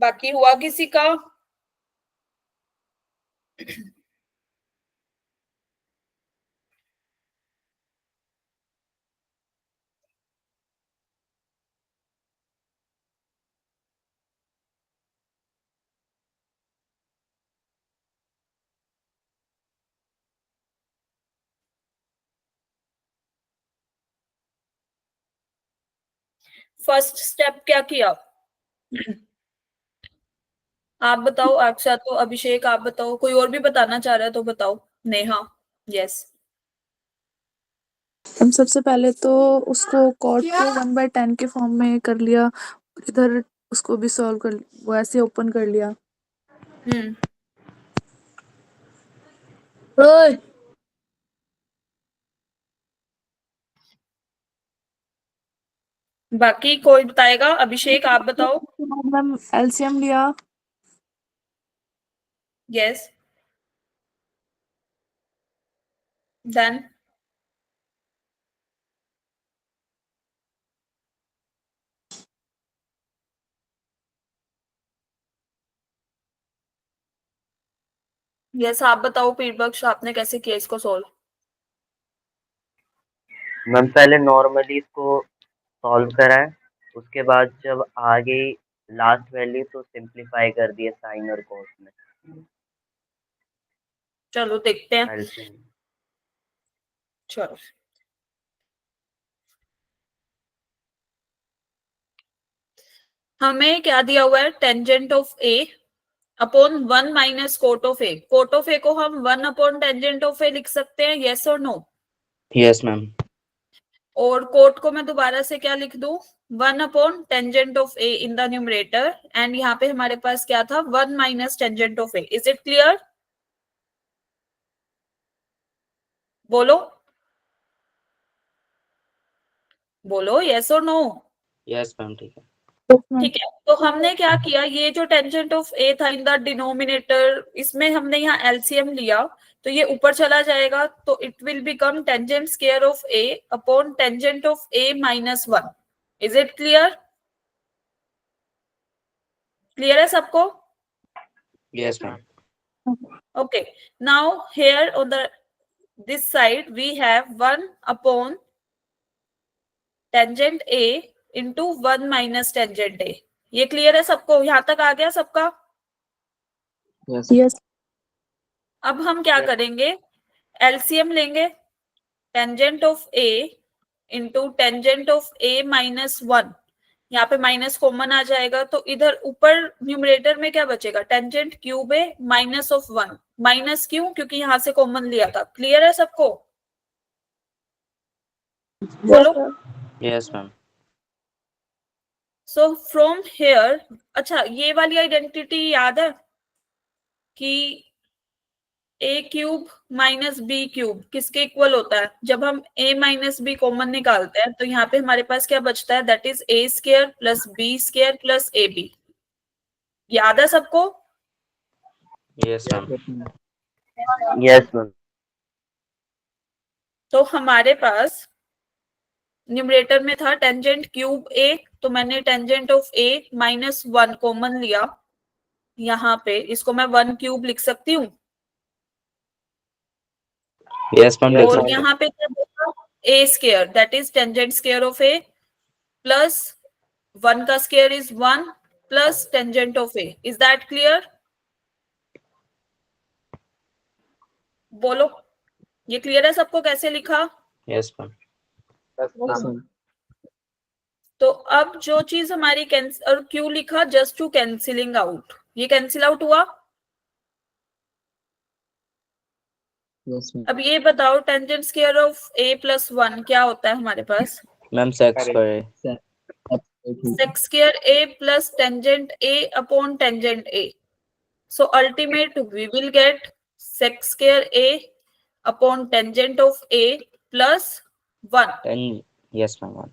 बाकी हुआ किसी का? फर्स्ट स्टेप क्या किया? आप बताओ, अक्षा तो अभिषेक आप बताओ, कोई और भी बताना चाह रहा है तो बताओ। नेहा यस। हम सबसे पहले तो उसको कॉट को 1/10 के फॉर्म में कर लिया, इधर उसको भी सॉल्व कर, वो ऐसे ओपन कर लिया। बाकी कोई बताएगा? अभिषेक आप बताओ। मैम एलसीएम लिया, यस देन यस आप बताओ पीरबक्श, आपने कैसे किया इसको सोल्व? मैम पहले नॉर्मली इसको सॉल्व करा है, उसके बाद जब आ गई लास्ट वैल्यू तो सिंपलीफाई कर दिया साइन और कॉस में। चलो देखते हैं। एलसीएम। चलो हमें क्या दिया हुआ है? Tangent of A upon 1 minus cot of A. Cot of A को हम 1 अपॉन टेंजेंट ऑफ ए लिख सकते हैं, यस और नो? Yes ma'am. और कोट को मैं दोबारा से क्या लिख दूं? 1 upon tangent of A in the numerator, and यहाँ पे हमारे पास क्या था? 1 minus tangent of A. Is it clear? बोलो बोलो, यस और नो? यस मैम ठीक है। ठीक है, तो हमने क्या किया, ये जो टेंजेंट ऑफ ए था इन द डिनोमिनेटर, इसमें हमने यहाँ एलसीएम लिया, तो ये ऊपर चला जाएगा, तो it will become tangent square of A upon tangent of A minus 1। Is it clear? Clear है सबको? Yes ma'am. Okay, now here on this side we have 1 upon tangent A into 1 minus tangent A. ये clear है सबको? यहां तक आ गया सबका? Yes अब हम क्या करेंगे? एलसीएम लेंगे, tangent of A into tangent of A minus 1। यहाँ पे माइनस कॉमन आ जाएगा, तो इधर ऊपर न्यूमरेटर में क्या बचेगा? Tangent cube A minus of 1। Minus क्यों? क्योंकि यहाँ से कॉमन लिया था। क्लियर है सबको? बोलो। Yes ma'am. So from here, अच्छा ये वाली आइडेंटिटी याद है? कि ए क्यूब माइनस बी क्यूब किसके इक्वल होता है? जब हम ए माइनस बी कॉमन निकालते हैं तो यहाँ पे हमारे पास क्या बचता है? That is A square plus B square plus A B. याद है सबको? Yes ma'am. Yes ma'am. तो हमारे पास न्यूमरेटर में था टेंजेंट क्यूब ए, तो मैंने tangent of A minus 1 common लिया। यहाँ पे इसको मैं 1 क्यूब लिख सकती हूँ। यस मैम लिख और सकते हैं। यहाँ पे क्या होगा? A square that is tangent square of A plus 1 का square is 1 plus tangent of A. Is that clear? बोलो, ये क्लियर है सबको कैसे लिखा? Yes ma'am. तो अब जो चीज हमारी कैंसिल, और क्यों लिखा? Just to cancelling out. ये कैंसिल आउट हुआ। Yes ma'am. अब ये बताओ tangent square of A plus 1 क्या होता है हमारे पास? Ma'am sec square. Sec square A plus tangent A upon tangent A. So ultimate we will get sec square a upon tangent of a plus 1. Yes ma'am.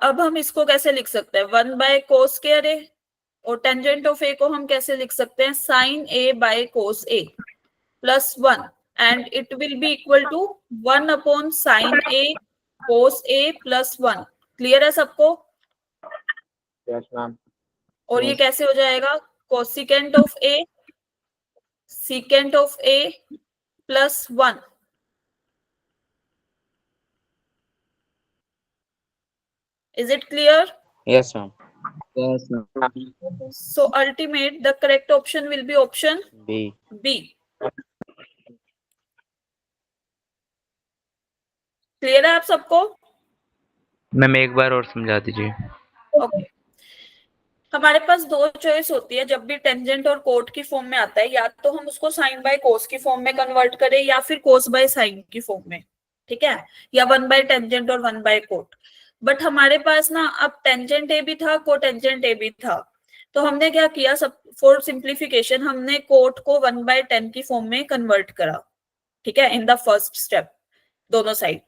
अब हम इसको कैसे लिख सकते हैं? 1 बाय कोस स्क्वायर ए, और टेंजेंट ऑफ ए को हम कैसे लिख सकते हैं? Sine A by cos A plus 1, and it will be equal to 1 upon sine A cos A plus 1। Clear है सबको? Yes ma'am. और ये कैसे हो जाएगा? Cosecant of A secant of A plus 1। Is it clear? Yes ma'am. Yes ma'am. So ultimate the correct option will be option B. B. Clear है आप सबको? मैम एक बार और समझा दीजिए। ओके। हमारे पास दो चॉइस होती है जब भी टेंजेंट और कोट की फॉर्म में आता है, या तो हम उसको साइन बाय कोस की फॉर्म में कन्वर्ट करें या फिर कोस बाय साइन की फॉर्म में, ठीक है, या 1 बाय टेंजेंट और 1 बाय कोट। बट हमारे पास ना अब टेंजेंट ए भी था, कोटेंजेंट ए भी था, तो हमने क्या किया, सब फॉर सिंप्लीफिकेशन हमने कोट को 1 बाय 10 की फॉर्म में कन्वर्ट करा, ठीक है, इन द फर्स्ट स्टेप दोनों साइड।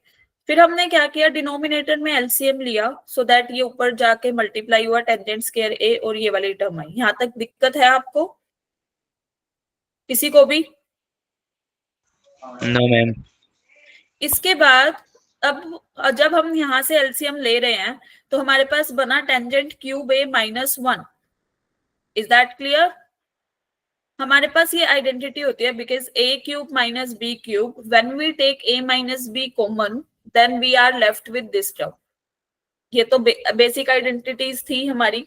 फिर हमने क्या किया, डिनोमिनेटर में एलसीएम लिया, सो दैट ये ऊपर जाके मल्टीप्लाई हुआ टेंजेंट स्क्वायर ए और ये वाली टर्म आई। यहाँ तक दिक्कत है आपको किसी को भी? No ma'am. इसके बाद अब जब हम यहाँ से एलसीएम ले रहे हैं तो हमारे पास बना tangent cube A minus 1। Is that clear? हमारे पास ये आइडेंटिटी होती है because A cube minus B cube, when we take A minus B common then we are left with this term. ये तो बेसिक आइडेंटिटीज थी हमारी।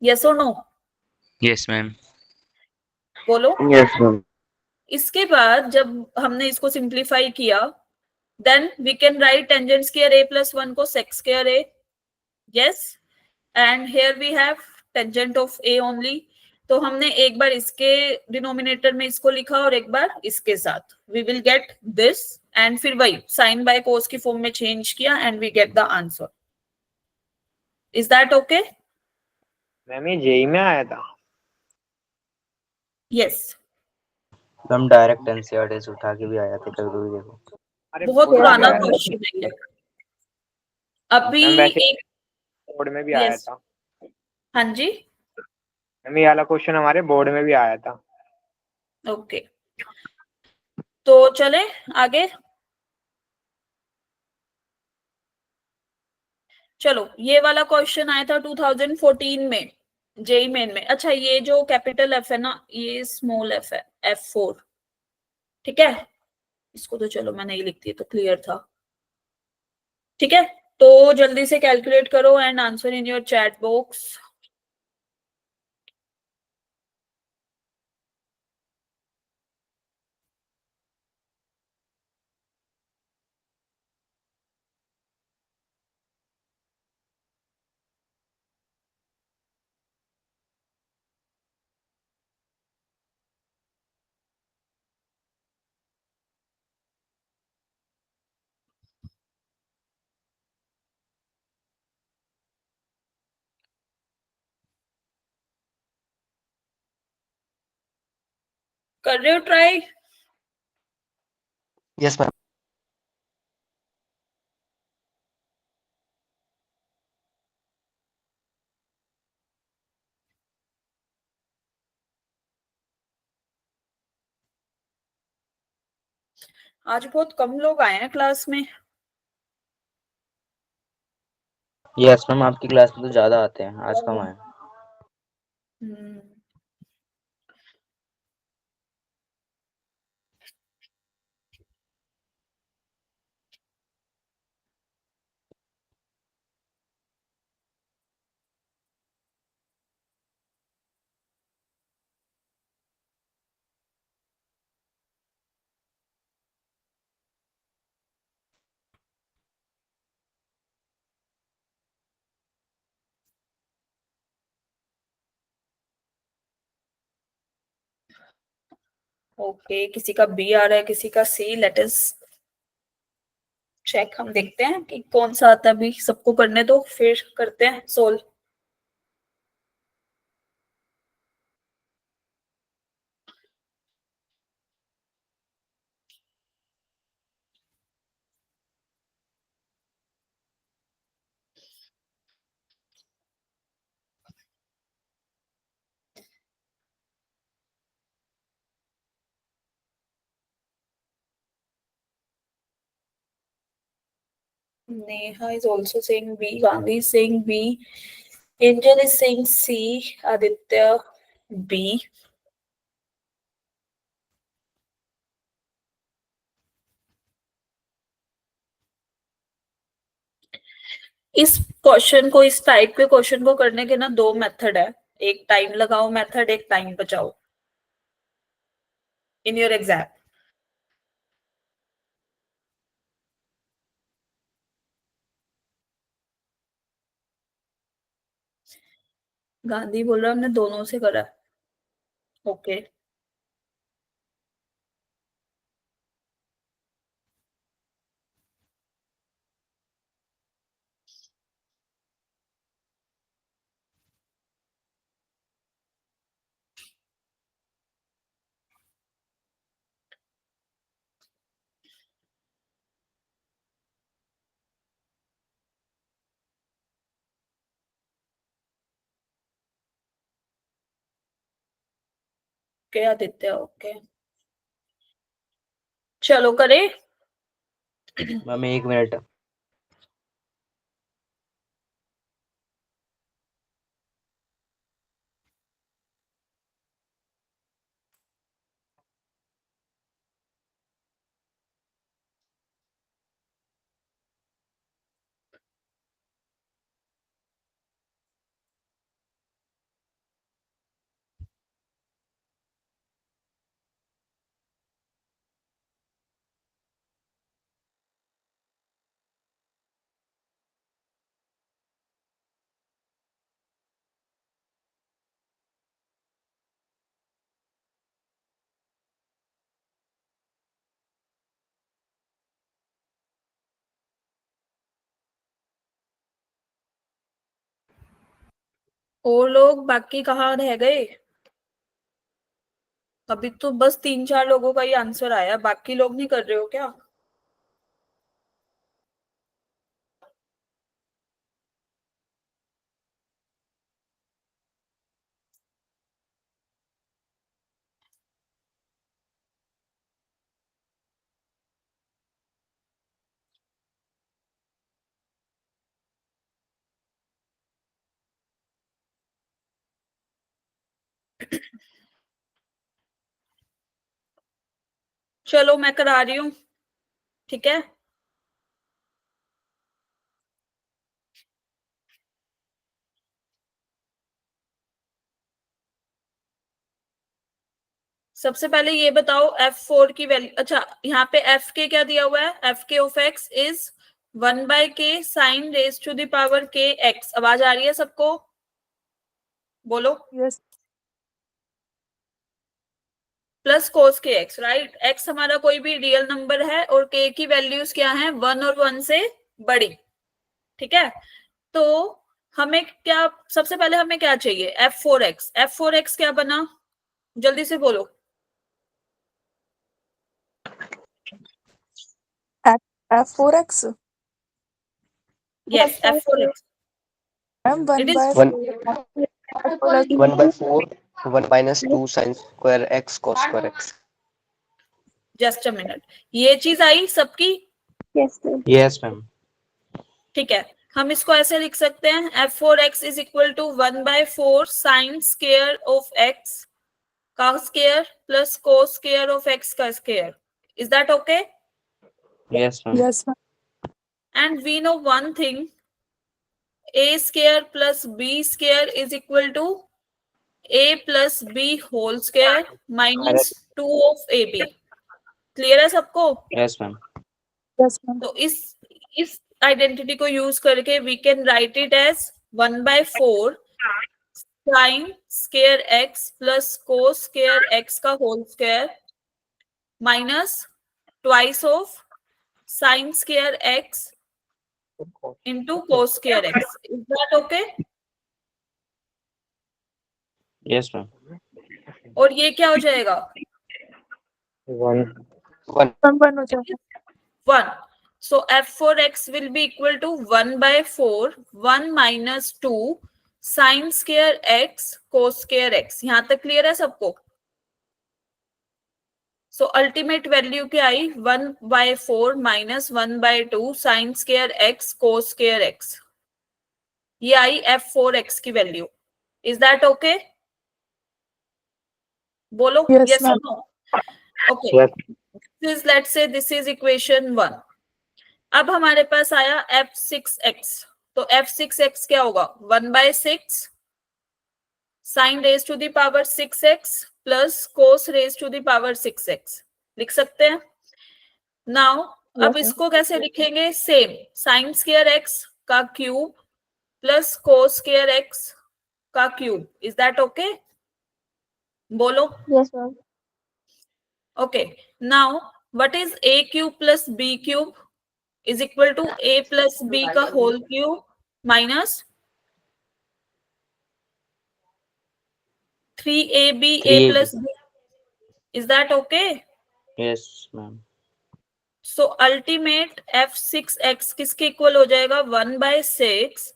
यस और नो? Yes ma'am. बोलो। Yes ma'am. इसके बाद जब हमने इसको सिंप्लीफाई किया then we can write tangent square A plus 1 को सेक square A. Yes, and here we have tangent of A only. तो हमने एक बार इसके डिनोमिनेटर में इसको लिखा और एक बार इसके साथ, we will get this, and फिर वही साइन बाय कोस की फॉर्म में चेंज किया and we get the answer. Is that okay? Ma'am ये जेई में आया था। यस। हम डायरेक्ट एनसीईआरटी से उठा के भी आया था, कभी कभी देखो। बहुत बोर्ड पुराना में क्वेश्चन है ये। अभी मैम वैसे एक, बोर्ड में भी आया Yes. था। हाँ जी, मैम ये वाला क्वेश्चन हमारे बोर्ड में भी आया था। ओके। तो चले आगे। चलो, ये वाला क्वेश्चन आया था 2014 में जेई मेन में। अच्छा, ये जो कैपिटल एफ है ना, ये स्मॉल एफ है, F4, ठीक है। इसको तो चलो मैं नहीं लिखती, तो क्लियर था, ठीक है। तो जल्दी से कैलकुलेट करो and answer in your chat box. कर रहे हो ट्राई? Yes ma'am. आज बहुत कम लोग आए हैं क्लास में। यस मैम, आपकी क्लास में तो ज्यादा आते हैं, आज कम आए। हम्म, ओके, किसी का बी आ रहा है, किसी का सी। लेट अस चेक, हम देखते हैं कि कौन सा आता है। अभी सबको करने दो, फिर करते हैं solve. Neha is also saying B. Gandhi is saying B. Angel is saying C. Aditya B. इस क्वेश्चन को, इस टाइप के क्वेश्चन को करने के ना दो मेथड है। एक टाइम लगाओ मेथड, एक टाइम बचाओ इन योर एग्जाम। गांधी बोल रहा है हमने दोनों से करा। ओके, ओके आदित्य, ओके चलो करे। Ma'am 1 minute. और लोग बाकी कहाँ रह गए? अभी तो बस 3-4 लोगों का ही आंसर आया, बाकी लोग नहीं कर रहे हो क्या? चलो मैं करा रही हूँ, ठीक है। सबसे पहले ये बताओ F4 की वैल्यू। अच्छा, यहाँ पे F के क्या दिया हुआ है? F के of x is 1/k sine raise to the power k x। आवाज आ रही है सबको? बोलो। यस प्लस कोस के x, राइट। x हमारा कोई भी रियल नंबर है और k की वैल्यूज क्या है? 1 और 1 से बड़ी, ठीक है। तो हमें क्या, सबसे पहले हमें क्या चाहिए? F4x। F4x क्या बना? जल्दी से बोलो। F4x Yes, F4x. Ma'am It 1 is by one 4 1 by 4 1 minus 2 sin square x cos square x. just a minute. ये चीज आई सबकी? Yes, ma'am. Yes, ma'am. ठीक है, हम इसको ऐसे लिख सकते हैं f4x is equal to 1 by 4 sine square of x का square plus cos square of x का square. Is that okay? Yes, ma'am. Yes, ma'am. And we know one thing, a square plus b square is equal to a plus b whole square minus 2 of ab. Clear है सबको? Yes, ma'am. Yes, ma'am. तो इस identity को use करके we can write it as 1 by 4 sine square x plus cos square x का whole square minus twice of sine square x into cos square x. Is that okay? Yes, ma'am. और ये क्या हो जाएगा? 1 1 हो जाएगा 1. So f4x will be equal to 1 by 4 1 minus 2 sin square x cos square x. यहाँ तक clear है सबको? So ultimate value क्या आई? 1 by 4 minus 1 by 2 sin square x cos square x. ये आई f4x की वैल्यू. Is that okay? बोलो Yes, yes or ma'am. no? Okay. Yes. Let's say this is equation 1. अब हमारे पास आया f6x. तो f6x क्या होगा? 1 by 6 sin raised to the power 6x plus cos raised to the power 6x. लिख सकते हैं? Now अब Yes, इसको कैसे लिखेंगे? सेम sin square x का cube plus cos square x का क्यूब. Is that okay? बोलो. Yes, ma'am. Okay. Now what is a cube plus b cube is equal to a plus b का whole cube minus 3ab a 3ab. plus b. Is that okay? Yes, ma'am. So ultimate f6x किसके equal हो जाएगा? 1 by 6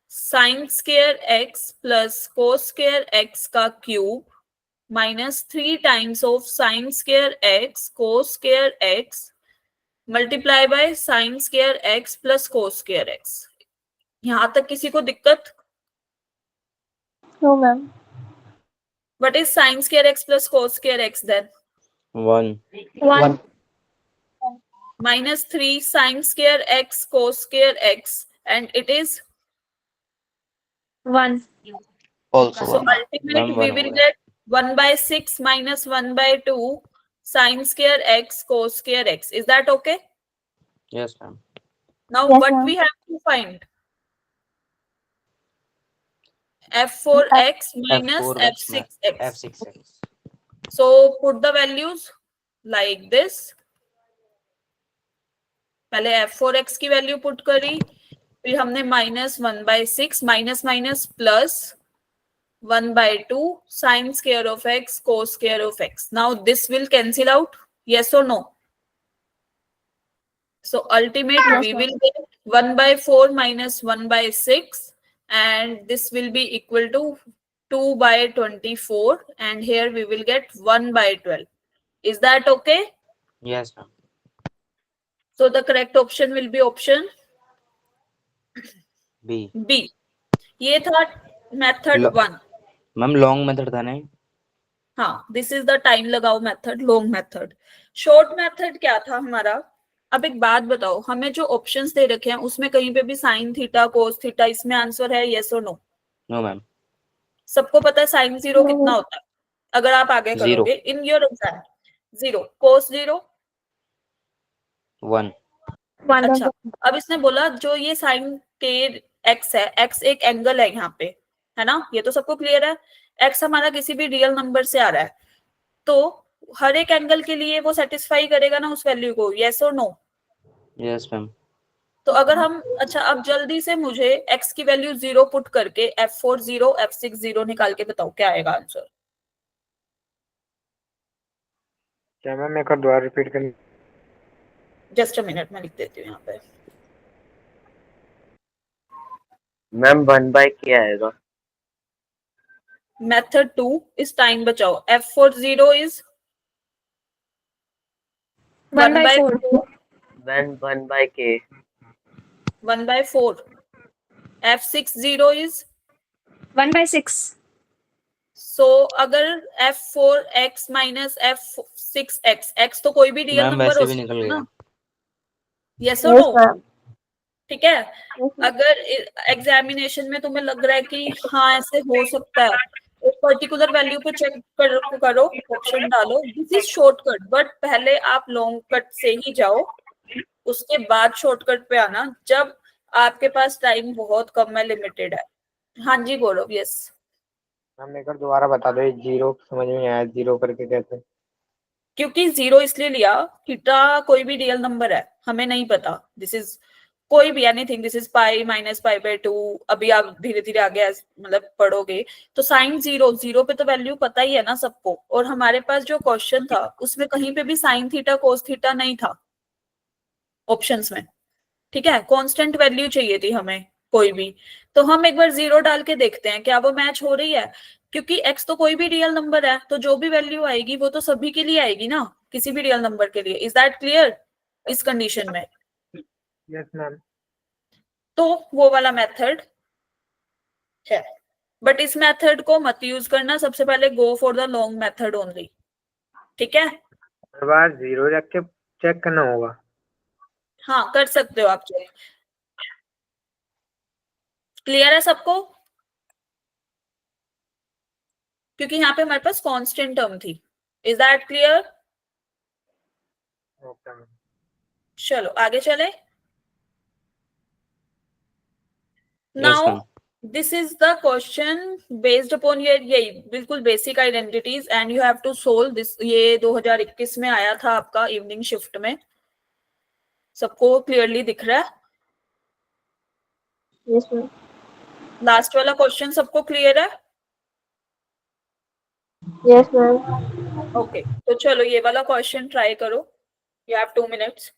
sin square x plus cos square x का cube minus 3 times of sin square x cos square x multiply by sin square x plus cos square x. यहां तक किसी को दिक्कत? No, ma'am. What is sin square x plus cos square x then? 1. 1 Minus 3 sin square x cos square x and it is 1. also so 1. ultimate Ma'am, we 1 will होगा. get 1 by 6 minus 1 by 2 sin square x cos square x. Is that okay? Yes, ma'am. Now Yes, what ma'am. we have to find? f4x minus F4x, f6x. F6x. So put the values like this. पहले f4x की value put करी, फिर हमने minus 1 by 6 minus minus plus 1 by 2 sin square of x cos square of x. Now this will cancel out, yes or no? So ultimate Yes, we ma'am. will get 1 by 4 minus 1 by 6 and this will be equal to 2 by 24 and here we will get 1 by 12. Is that okay? Yes, ma'am. So the correct option will be option B. B. ये था method Lo- 1. Ma'am long method था नहीं? हाँ, this is the time लगाओ method, long method. Short method क्या था हमारा? अब एक बात बताओ, हमें जो ऑप्शंस दे रखे हैं उसमें कहीं पे भी साइन थीटा कोस थीटा इसमें आंसर है यस और नो? No ma'am. सबको पता है साइन 0 No. कितना होता है अगर आप आगे Zero. करोगे इन योर एग्जाम? 0. कोस 0? 1. 1. अच्छा, अब इसने बोला जो ये साइन के एक्स है, एक्स एक एंगल है यहाँ पे, है ना? ये तो सबको क्लियर है. एक्स हमारा किसी भी रियल नंबर से आ रहा है तो हर एक एंगल के लिए वो सेटिस्फाई करेगा ना उस वैल्यू को, यस और नो? Yes ma'am. तो अगर हम अच्छा अब जल्दी से मुझे x की वैल्यू 0 पुट करके f4 0 f6 0 निकाल के बताओ क्या आएगा आंसर? क्या मैम एक और दोबारा रिपीट करनी? जस्ट अ मिनट, मैं लिख देती हूँ यहाँ पे। मैम 1/k आएगा। मेथड 2 इज टाइम बचाओ। F40 is 1 by 4. 1/k 1/4। F60 is 1/6. सो अगर F4x माइनस F6x, x तो कोई भी रियल मैम नंबर वैसे हो भी सकता निकल है गया। ना, यस और Yes, नो? ma'am. ठीक है। Yes, ma'am. अगर एग्जामिनेशन में तुम्हें लग रहा है कि हाँ ऐसे हो सकता है, एक पर्टिकुलर वैल्यू पे चेक करो, ऑप्शन डालो, दिस इज शॉर्टकट, बट पहले आप लॉन्ग कट से ही जाओ, उसके बाद शॉर्टकट पे आना जब आपके पास टाइम बहुत कम है, लिमिटेड है। हाँ जी गौरव, यस। मैम एक बार दोबारा बता दो, ये जीरो समझ में नहीं आया, जीरो करके कैसे? क्योंकि जीरो इसलिए लिया, थीटा कोई भी रियल नंबर है, हमें नहीं पता, दिस इज कोई भी anything, this is pi minus pi by 2। अभी आप धीरे धीरे आगे मतलब पढ़ोगे तो साइन जीरो, जीरो पे तो वैल्यू पता ही है ना सबको, और हमारे पास जो क्वेश्चन था उसमें कहीं पे भी साइन थीटा कोस थीटा नहीं था ऑप्शंस में। ठीक है, कांस्टेंट वैल्यू चाहिए थी हमें कोई भी, तो हम एक बार जीरो डाल के देखते हैं क्या वो मैच हो रही है, क्योंकि x तो कोई भी रियल नंबर है, तो जो भी वैल्यू आएगी वो तो सभी के लिए आएगी ना, किसी भी रियल नंबर के लिए। इज दैट क्लियर इस कंडीशन में? Yes ma'am. तो वो वाला मेथड है, बट इस मेथड को मत यूज करना, सबसे पहले go for the long method only. ठीक है, हर बार जीरो रख के चेक करना होगा? हाँ कर सकते हो आप चेक। क्लियर है सबको? क्योंकि यहाँ पे हमारे पास कांस्टेंट टर्म थी। Is that clear? Okay ma'am. चलो आगे चले। Yes now ma'am. This is the question based upon ये, यही बिल्कुल basic identities, and you have to solve this. ये 2021 में आया था आपका इवनिंग शिफ्ट में, सबको क्लियरली दिख रहा है? Yes, ma'am. लास्ट वाला क्वेश्चन सबको क्लियर है? Yes, ma'am. ओके, तो चलो ये वाला क्वेश्चन ट्राई करो, यू हैव 2 minutes।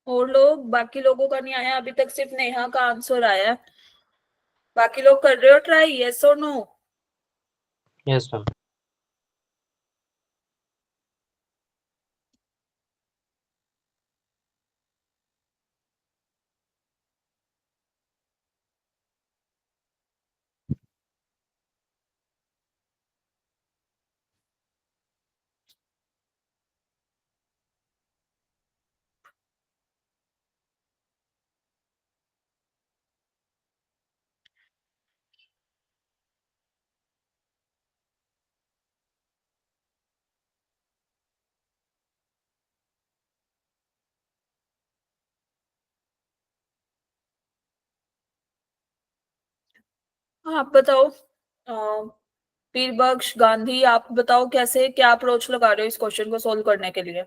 और लोग, बाकी लोगों का नहीं आया अभी तक, सिर्फ नेहा का आंसर आया है। बाकी लोग कर रहे हो ट्राई, यस और नो? Yes ma'am. आप बताओ पीरबख्श गांधी, आप बताओ कैसे क्या अप्रोच लगा रहे हो इस क्वेश्चन को सोल्व करने के लिए।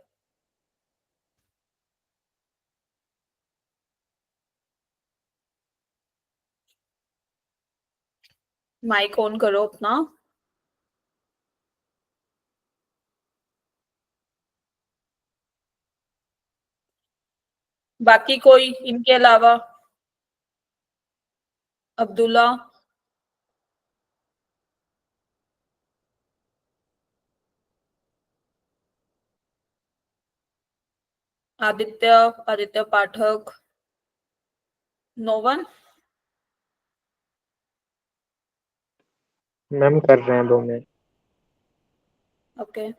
माइक ऑन करो अपना। बाकी कोई इनके अलावा? अब्दुल्ला, आदित्य, आदित्य पाठक, नो वन? मैम कर रहे हैं 2 मिनट। ओके।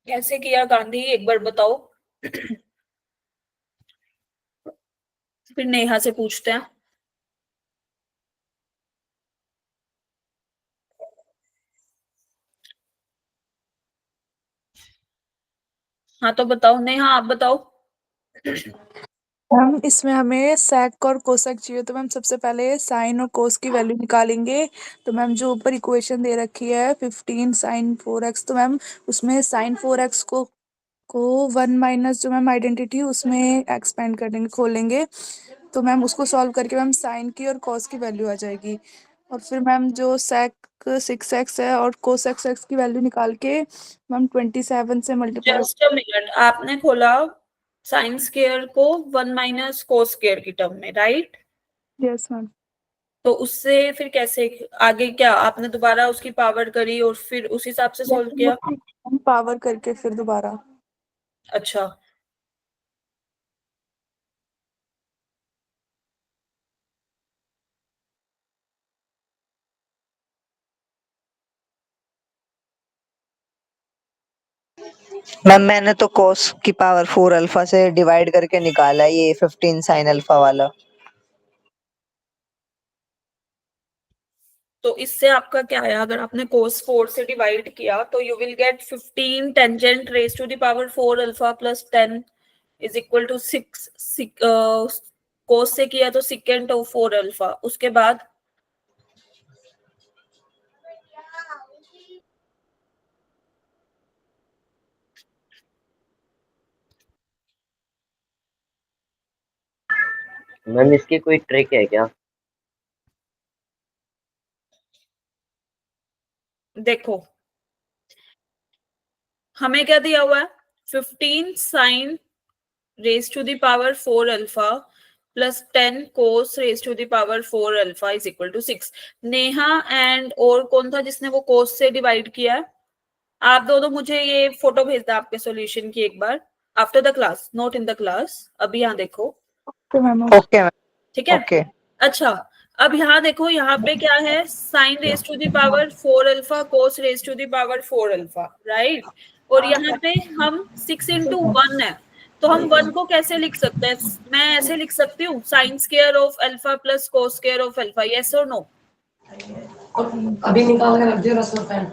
कैसे किया गांधी, एक बार बताओ। फिर नेहा से पूछते हैं। हाँ तो बताओ नेहा, आप बताओ। मैम इसमें हमें sec और cosec चाहिए, तो मैम सबसे पहले साइन और कोस की वैल्यू निकालेंगे। तो मैम जो ऊपर इक्वेशन दे रखी है 15 sin 4x, तो मैम उसमें sin 4x को 1 माइनस जो मैम आइडेंटिटी उसमें एक्सपेंड कर देंगे, खोलेंगे। तो मैम उसको सॉल्व करके मैम साइन की और कॉस की वैल्यू आ जाएगी। और फिर मैम जो sec 6x है और cos x की वैल्यू निकाल के मैम 27 से मल्टीप्लाई। जस्ट अ मिनट, आपने खोला साइन स्क्वायर को 1 माइनस कोस स्क्वायर की टर्म में, राइट? Yes ma'am. तो उससे फिर कैसे आगे, क्या आपने दोबारा उसकी पावर करी और फिर उस हिसाब से सॉल्व किया? पावर करके फिर दोबारा। अच्छा, मैम मैंने तो cos की पावर 4 अल्फा से डिवाइड करके निकाला है ये 15 sin अल्फा वाला। तो इससे आपका क्या है, अगर आपने कोस 4 से डिवाइड किया तो you will get 15 tangent raise to the power 4 alpha plus 10 is equal to 6। Cos से किया तो सिकेंट ऑफ 4 अल्फा, उसके बाद मैम इसकी कोई ट्रिक है क्या? देखो हमें क्या दिया हुआ है, 15 sine raise to the power 4 alpha plus 10 cos raise to the power 4 alpha is equal to 6। Neha and और कौन था जिसने वो कोस से डिवाइड किया है? आप दोनों मुझे ये फोटो भेज दो आपके सॉल्यूशन की एक बार, after the class, not in the class. अभी यहाँ देखो, ओके मैम। Okay ma'am. ठीक है? ओके। अच्छा, अब यहाँ देखो, यहाँ पे क्या है, sine raise to the power 4 alpha cos raise to the power 4 alpha, right? और यहाँ पे हम 6 into 1 है, तो हम 1 को कैसे लिख सकते हैं? मैं ऐसे लिख सकती हूँ, sign square of alpha plus cos square of alpha, yes और नो? अभी निकाल के रख दियो रसों पैन।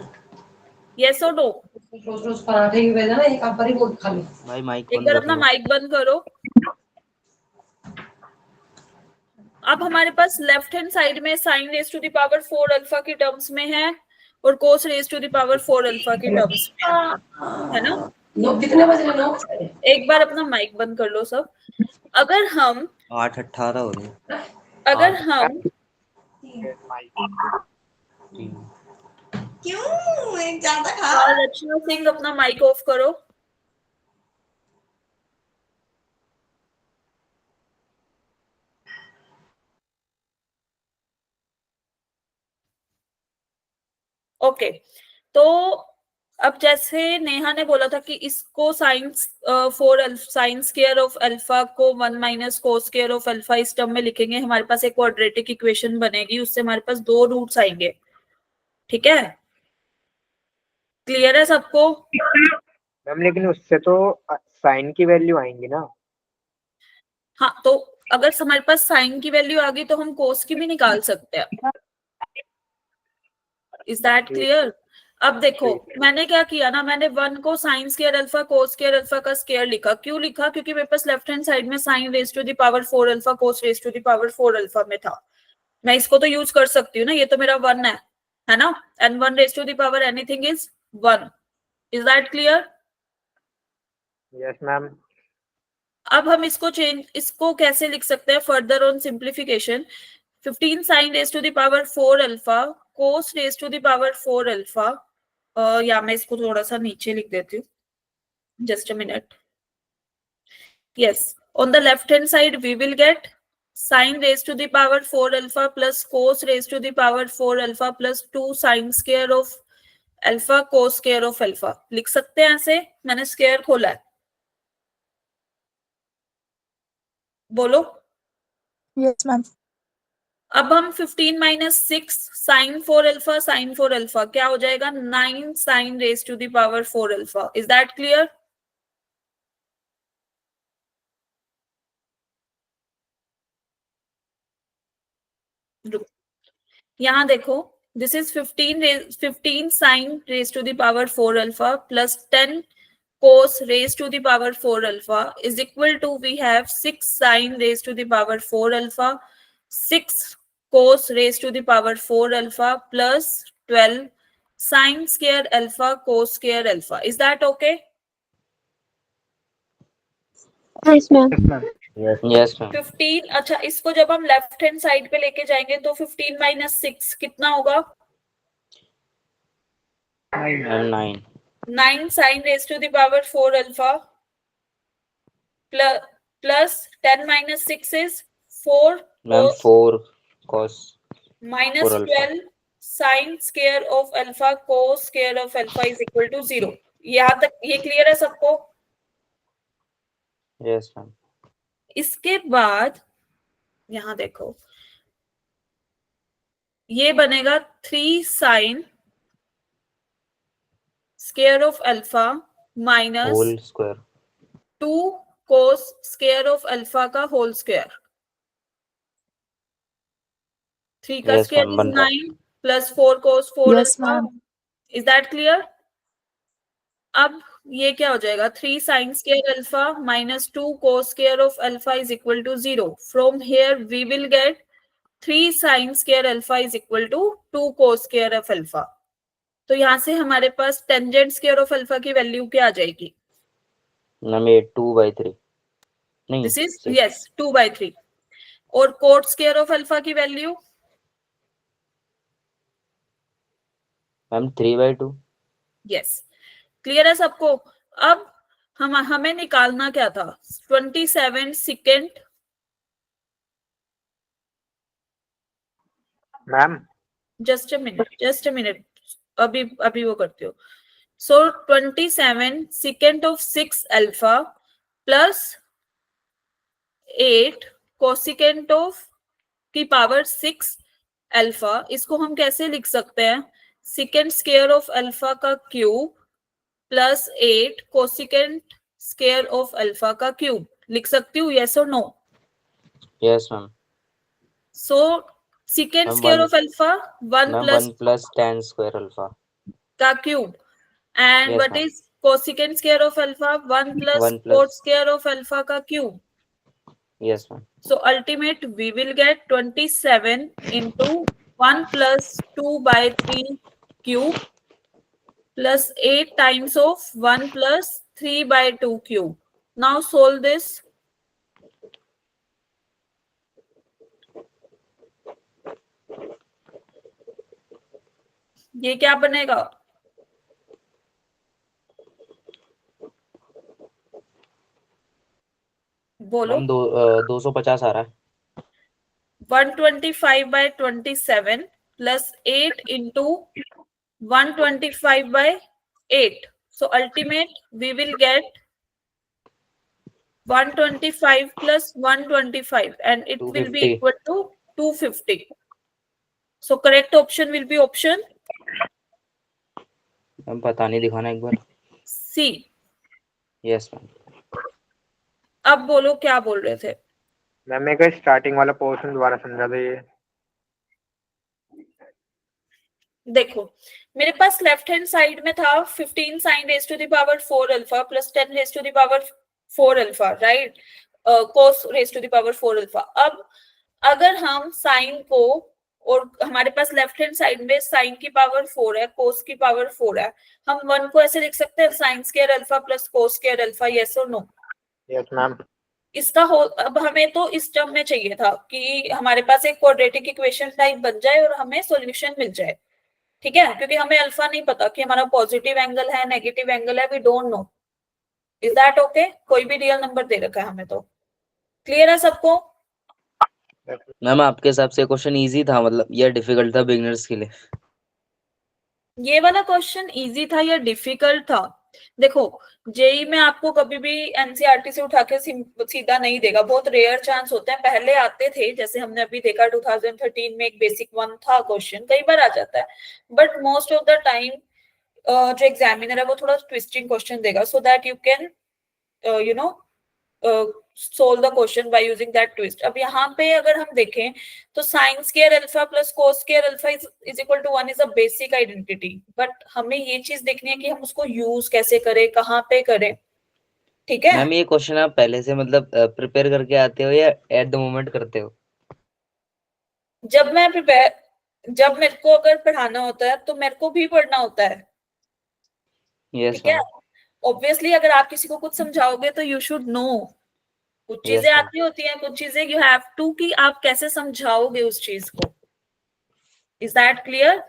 यस और नो? रोज रोज पराठे ही भेजना, एक आप पर ही बोल खाली। भाई माइक एक बंद बार कर अपना लो। माइक बंद करो। अब हमारे पास लेफ्ट हैंड साइड में sine raise to the power 4 alpha की टर्म्स में है और cos raise to the power 4 alpha की टर्म्स में है ना? कितने बज रहे? 9 बजे। एक बार अपना माइक बंद कर लो सब। अगर हम 8:18 हो रहे हैं। अगर हम क्यों एक ज्यादा खा? लक्ष्मण सिंह अपना माइक ऑफ करो। ओके, तो अब जैसे नेहा ने बोला था कि इसको science 4 sign square of alpha को 1 minus cos square of alpha इस टर्म में लिखेंगे, हमारे पास एक क्वाड्रेटिक इक्वेशन बनेगी, उससे हमारे पास 2 रूट्स आएंगे। ठीक है, क्लियर है सबको? मैम लेकिन उससे तो साइन की वैल्यू आएंगी ना। हाँ, तो अगर हमारे पास साइन की वैल्यू आ गई तो हम कोस की भी निकाल सकते हैं। Is that clear? अब देखो मैंने क्या किया ना, मैंने 1 को sine square alpha cos square alpha का स्क्वायर लिखा। क्यों लिखा? क्योंकि मेरे पास लेफ्ट हैंड साइड में sine raise to the power 4 alpha cos raise to the power 4 alpha में था। मैं इसको तो यूज कर सकती हूँ ना, ये तो मेरा 1 है ना, and 1 raise to the power anything is 1। Is that clear? Yes ma'am. अब हम इसको कैसे लिख सकते हैं further on simplification? 15 sine raise to the power 4 alpha cos raise to the power 4 alpha, या मैं इसको थोड़ा सा नीचे लिख देती हूँ, just a minute. Yes, on the left hand side we will get sine raise to the power 4 alpha plus cos raise to the power 4 alpha plus 2 sine square of alpha cos square of alpha. लिख सकते हैं ऐसे? मैंने square खोला है, बोलो। Yes ma'am. अब हम 15 minus 6 sine 4 alpha sine 4 alpha क्या हो जाएगा? 9 sine raise to the power 4 alpha. Is that clear? यहां देखो, this is 15 sine raise to the power 4 alpha plus 10 cos raised to the power 4 alpha is equal to, we have 6 sin raised to the power 4 alpha, 6 cos raised to the power 4 alpha plus 12 sin square alpha cos square alpha. Is that okay? Yes ma'am. Yes ma'am. 15, अच्छा इसको जब हम left hand side पे लेके जाएंगे तो 15 minus 6 कितना होगा? 9 9 sin raised to the power 4 alpha plus 10 minus 6 is 4 ma'am 4 cos minus 4 alpha 12 sin square of alpha cos square of alpha is equal to 0। यहाँ तक ये क्लियर है सबको? Yes ma'am. इसके बाद यहाँ देखो, ये बनेगा 3 sin square of alpha minus whole square 2 cos square of alpha का होल स्क्वायर। 3 का यस स्क्वायर मैम इज बन रहा 9 plus 4 cos 4 yes alpha. Ma'am. Is that clear? अब ये क्या हो जाएगा? 3 sin square alpha minus 2 cos square of alpha is equal to 0। From here we will get 3 sin square alpha is equal to 2 cos square of alpha। तो यहाँ से हमारे पास tangent square of alpha की वैल्यू क्या आ जाएगी? Ma'am ये 2/3 नहीं this is 6 yes 2/3। और कोट स्क्वायर ऑफ अल्फा की वैल्यू? मैम 3/2। यस, क्लियर है सबको? अब हमें निकालना क्या था? 27 second ma'am just a minute, अभी वो करती हो। सो 27 second of 6 alpha plus 8 cosecant of की पावर 6 अल्फा। इसको हम कैसे लिख सकते हैं? सेकेंड स्क्वायर ऑफ अल्फा का cube plus 8 cosecant square of alpha का क्यूब। लिख सकती हूँ? यस और no? Yes ma'am. So second ma'am square 1 of alpha 1 ma'am plus 1 plus tan square alpha का cube, and yes what ma'am is cosecant square of alpha? 1 plus 1 cot plus square of alpha का cube. Yes ma'am So ultimate we will get 27 into 1 plus 2/3 cube plus 8 times of 1 plus 3/2 cube. Now solve this. ये क्या बनेगा? बोलो। Ma'am 250 आ रहा है। 125/27 plus 8 into 125/8. So ultimate we will get 125 plus 125 and it will be 250 equal to 250. So correct option will be option ma'am पता नहीं, दिखाना एक बार। सी। Yes ma'am. अब बोलो क्या बोल रहे थे। मैम मेरे को स्टार्टिंग वाला पोर्शन दोबारा समझा दो ये। देखो मेरे पास लेफ्ट हैंड साइड में था 15 sine raise to the power 4 alpha plus 10 raise to the power 4 alpha, right, cos raise to the power 4 alpha. अब अगर हम साइन को, और हमारे पास लेफ्ट हैंड साइड में साइन की पावर 4 है, कोस की पावर 4 है, हम 1 को ऐसे लिख सकते हैं sign square alpha plus cos square alpha, yes और नो? Yes ma'am. इसका हो, अब हमें तो इस टर्म में चाहिए था कि हमारे पास एक क्वाड्रेटिक इक्वेशन टाइप बन जाए और हमें सॉल्यूशन मिल जाए, ठीक है, क्योंकि हमें अल्फा नहीं पता कि हमारा पॉजिटिव एंगल है नेगेटिव एंगल है, we don't know. Is that okay? कोई भी रियल नंबर दे रखा है हमें तो। क्लियर है सबको? मैम आपके हिसाब से क्वेश्चन इजी था मतलब या डिफिकल्ट था बिगिनर्स के लिए? ये वाला क्वेश्चन इजी था या डिफिकल्ट था? देखो जेई में आपको कभी भी एनसीईआरटी से उठा के सीधा नहीं देगा, बहुत रेयर चांस होते हैं। पहले आते थे, जैसे हमने अभी देखा 2013 में एक बेसिक 1 था क्वेश्चन, कई बार आ जाता है, but most of the time जो एग्जामिनर है वो थोड़ा ट्विस्टिंग क्वेश्चन देगा, so that you can you know solve the question by using that twist. अब यहाँ पे अगर हम देखें तो sin square alpha plus cos square alpha is equal to 1 is a basic identity, but हमें ये चीज देखनी है कि हम उसको यूज कैसे करें, कहाँ पे करें, ठीक है? मैम ये क्वेश्चन आप पहले से मतलब प्रिपेयर करके आते हो या एट द मोमेंट करते हो? जब मेरे को अगर पढ़ाना होता है तो मेरे को भी पढ़ना होता है, यस ठीक है? मैम। ऑब्वियसली अगर आप किसी को कुछ समझाओगे तो यू शुड नो, कुछ Yes, चीजें ma'am. आती होती हैं, कुछ चीजें यू हैव टू, कि आप कैसे समझाओगे उस चीज को। Is that clear?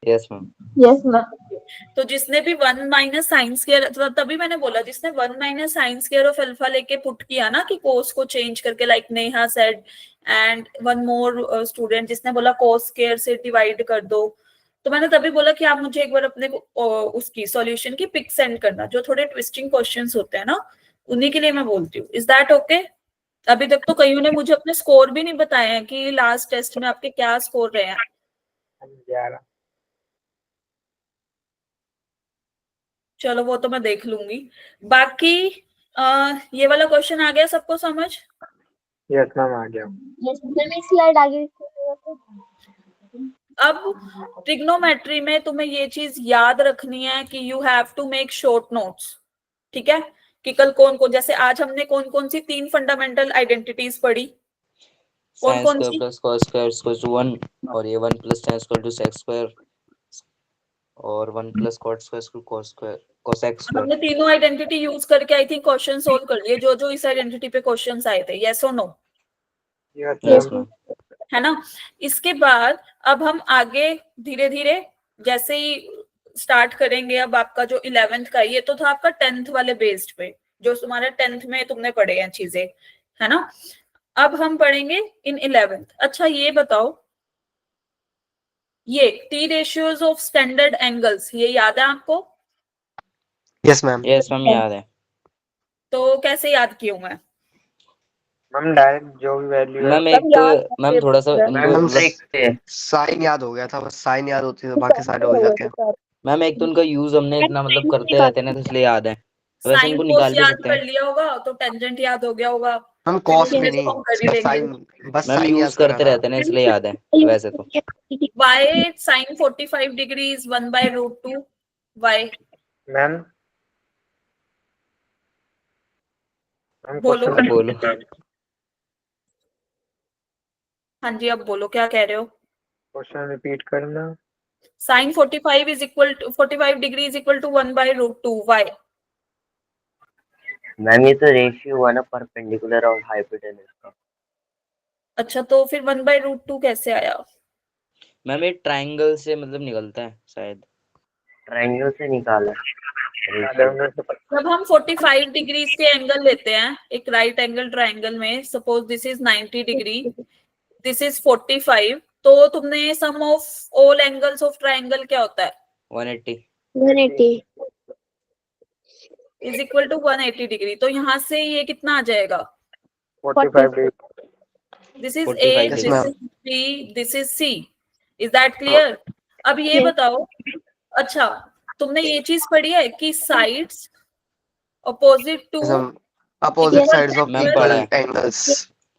Yes ma'am. Yes ma'am. तो जिसने भी 1 माइनस साइन स्क्वायर, तभी मैंने बोला जिसने 1 minus sign square of alpha लेके पुट किया ना कि कोस को चेंज करके, like Neha said, and one more student जिसने बोला कोस स्क्वायर से डिवाइड कर दो, तो मैंने तभी बोला कि आप मुझे एक बार अपने उसकी सॉल्यूशन की पिक सेंड करना, जो थोड़े ट्विस्टिंग क्वेश्चंस होते हैं ना, उन्हीं के लिए मैं बोलती हूँ। Is that okay? अभी तक तो कईयों ने मुझे अपने स्कोर भी नहीं बताए हैं कि लास्ट टेस्ट में आपके क्या स्कोर रहे हैं। 11। चलो वो तो मैं देख लूंगी। बाकी ये वाला क्वेश्चन आ गया सबको समझ? यस मैम आ गया। यस मैम, एक स्लाइड आगे। अब ट्रिग्नोमेट्री में तुम्हें ये चीज याद रखनी है कि you have to make short notes, ठीक है? कि कल कौन कौन, जैसे आज हमने कौन कौन सी 3 फंडामेंटल आइडेंटिटीज पढ़ी, कौन sin कौन square C? plus cos square is equal to 1 और ये 1 plus tan square to sec square और 1 plus cot square is equal to cos square cosec square। हमने तीनों आइडेंटिटी यूज करके आई थिंक क्वेश्चन सोल्व कर लिए, जो जो इस आइडेंटिटी पे क्वेश्चंस आए थे, यस और नो? Yes ma'am. है ना? इसके बाद अब हम आगे धीरे धीरे जैसे ही स्टार्ट करेंगे, अब आपका जो 11th का, ये तो था आपका 10th वाले बेस्ड पे, जो तुम्हारे 10th में तुमने पढ़े हैं चीजें, है ना? अब हम पढ़ेंगे इन 11th। अच्छा ये बताओ, ये T ratios of standard angles, ये याद है आपको? Yes ma'am. यस मैम याद है। तो कैसे याद की हूँ मैं? मैम डायरेक्ट जो भी वैल्यू है। मैम एक मैम थोड़ा सा इनको मैम मतलब साइन याद हो गया था, बस साइन याद होती है तो बाकी सारे हो जाते हैं। मैम एक तो उनका यूज हमने इतना मतलब करते रहते हैं ना, तो इसलिए याद है, वैसे साइन इनको कोस निकाल भी याद सकते कर हैं। लिया होगा तो टेंजेंट याद हो गया होगा, हम कॉस फिर भी तो हम कर ही नहीं, लेंगे। साइन, बस मैम साइन यूज याद करा करते था। रहते हैं ना, इसलिए याद है वैसे तो। y sin 45 degrees 1 by root 2 y। Ma'am बोलो। बोलो। हाँ जी अब बोलो क्या कह रहे हो? क्वेश्चन रिपीट करना। sin 45 is equal to 45 degree is equal to 1 by root 2 y। Ma'am ये तो रेशियो हुआ ना परपेंडिकुलर और हाइपोटेनस का। अच्छा तो फिर 1 by root 2 कैसे आया? मैम एक ट्रायंगल से मतलब निकलता है शायद। ट्रायंगल से निकाला। जब हम 45 डिग्रीज के एंगल लेते हैं एक राइट एंगल ट्रायंगल में, suppose this is 90 degree, this is 45, तो तुमने sum of all angles of triangle क्या होता है? 180 इज इक्वल टू 180 डिग्री। तो यहाँ से ये कितना आ जाएगा? 45 degree. This is 45 A, Yes, this ma'am. Is B, this is C। Is that clear? अब ये बताओ, अच्छा तुमने ये चीज पढ़ी है कि sides opposite to opposite Yes, sides of मैम equal पढ़ा है। angles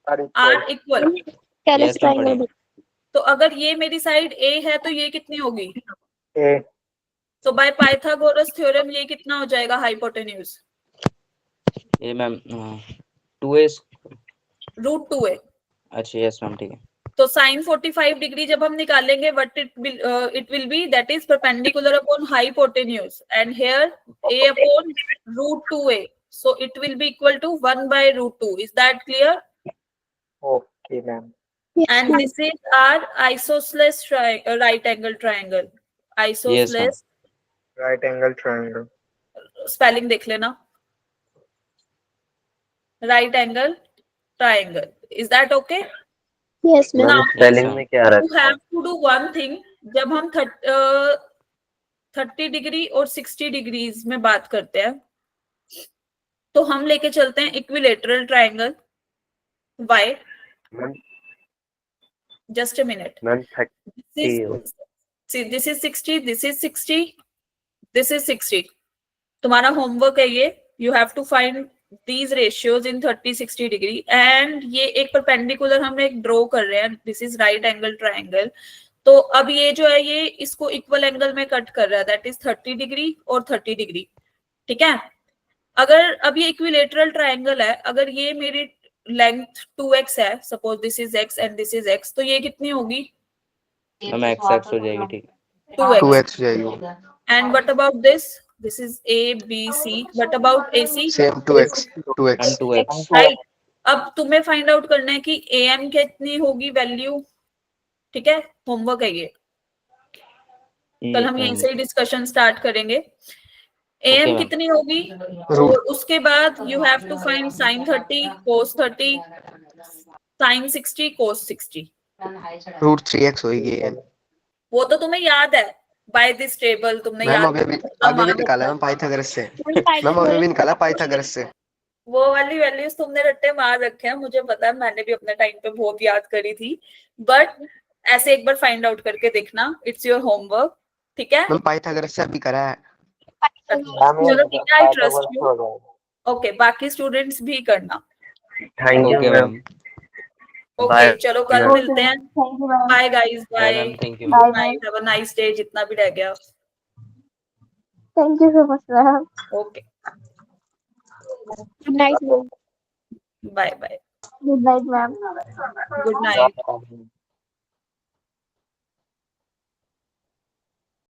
are equal. कैलस यस मैम ट्रायंगल। तो अगर ये मेरी साइड ए है तो ये कितनी होगी? ए तो बाय पाइथागोरस थ्योरम ये कितना हो जाएगा हाइपोटेन्यूज? ये मैम 2a √2a। अच्छा यस मैम ठीक है। तो साइन 45 डिग्री जब हम निकालेंगे what it will B, that is perpendicular upon hypotenuse and here a upon √2a, so it will be equal to 1/√2. Is that clear? Okay ma'am. And this is our isosceles right angle triangle. Isosceles right angle triangle. Spelling देख लेना, right angle triangle. Is that okay? Yes, ma'am. Now spelling में क्या you रखा है? have to do one thing. जब हम 30 degree और 60 degrees में बात करते हैं तो हम लेके चलते हैं equilateral triangle. Why? Ma'am just a minute. Ma'am 30 this is 60, this is 60, this is 60। तुम्हारा होमवर्क है ये, you have to find these ratios in 30-60 degree and ये एक परपेंडिकुलर हम एक ड्रॉ कर रहे हैं, this is right angle triangle. तो अब ये जो है ये इसको इक्वल एंगल में कट कर रहा है, दैट इज 30 डिग्री और 30 डिग्री। ठीक है, अगर अब ये इक्विलेटरल ट्राइंगल है, अगर ये मेरी लेंथ 2x है, suppose this is x and this is x, तो ये कितनी होगी? मैम x हो जाएगी ठीक है। 2x। 2x हो जाएगी। And what about this? This is A, B, C. What about AC? Same 2x 2x ma'am 2x Right. अब तुम्हें फाइंड आउट करना है कि AM कितनी होगी वैल्यू। ठीक है, होमवर्क है ये, कल हम यहीं से ही डिस्कशन स्टार्ट करेंगे। AM ma'am. कितनी होगी और उसके बाद you have to find sin 30, cos 30, sin 60, cos 60। √3x होगी। वो तो तुम्हें याद है, बाय दिस टेबल तुमने मैम याद अभी भी निकाला मैम पाइथागोरस से। मैम अभी भी निकाला पाइथागोरस से। वो वाली वैल्यूज तुमने रट्टे मार रखे हैं, मुझे पता है, मैंने भी अपने टाइम पे बहुत याद करी थी, बट ऐसे एक बार फाइंड आउट करके देखना, इट्स योर होमवर्क। ठीक है, मैम पाइथागोरस से अभी करा है। चलो ठीक है, आई ट्रस्ट यू। ओके, बाकी स्टूडेंट्स भी करना। Thank you okay ma'am. Ma'am. Okay, Bye. चलो कल Okay. मिलते हैं। Thank you, ma'am. Bye guys, bye bye, ma'am thank you. Good night, have a nice day जितना भी रह गया। Thank you so much, ma'am. ओके, Good night, ma'am. बाय बाय, Good night, ma'am. Good night.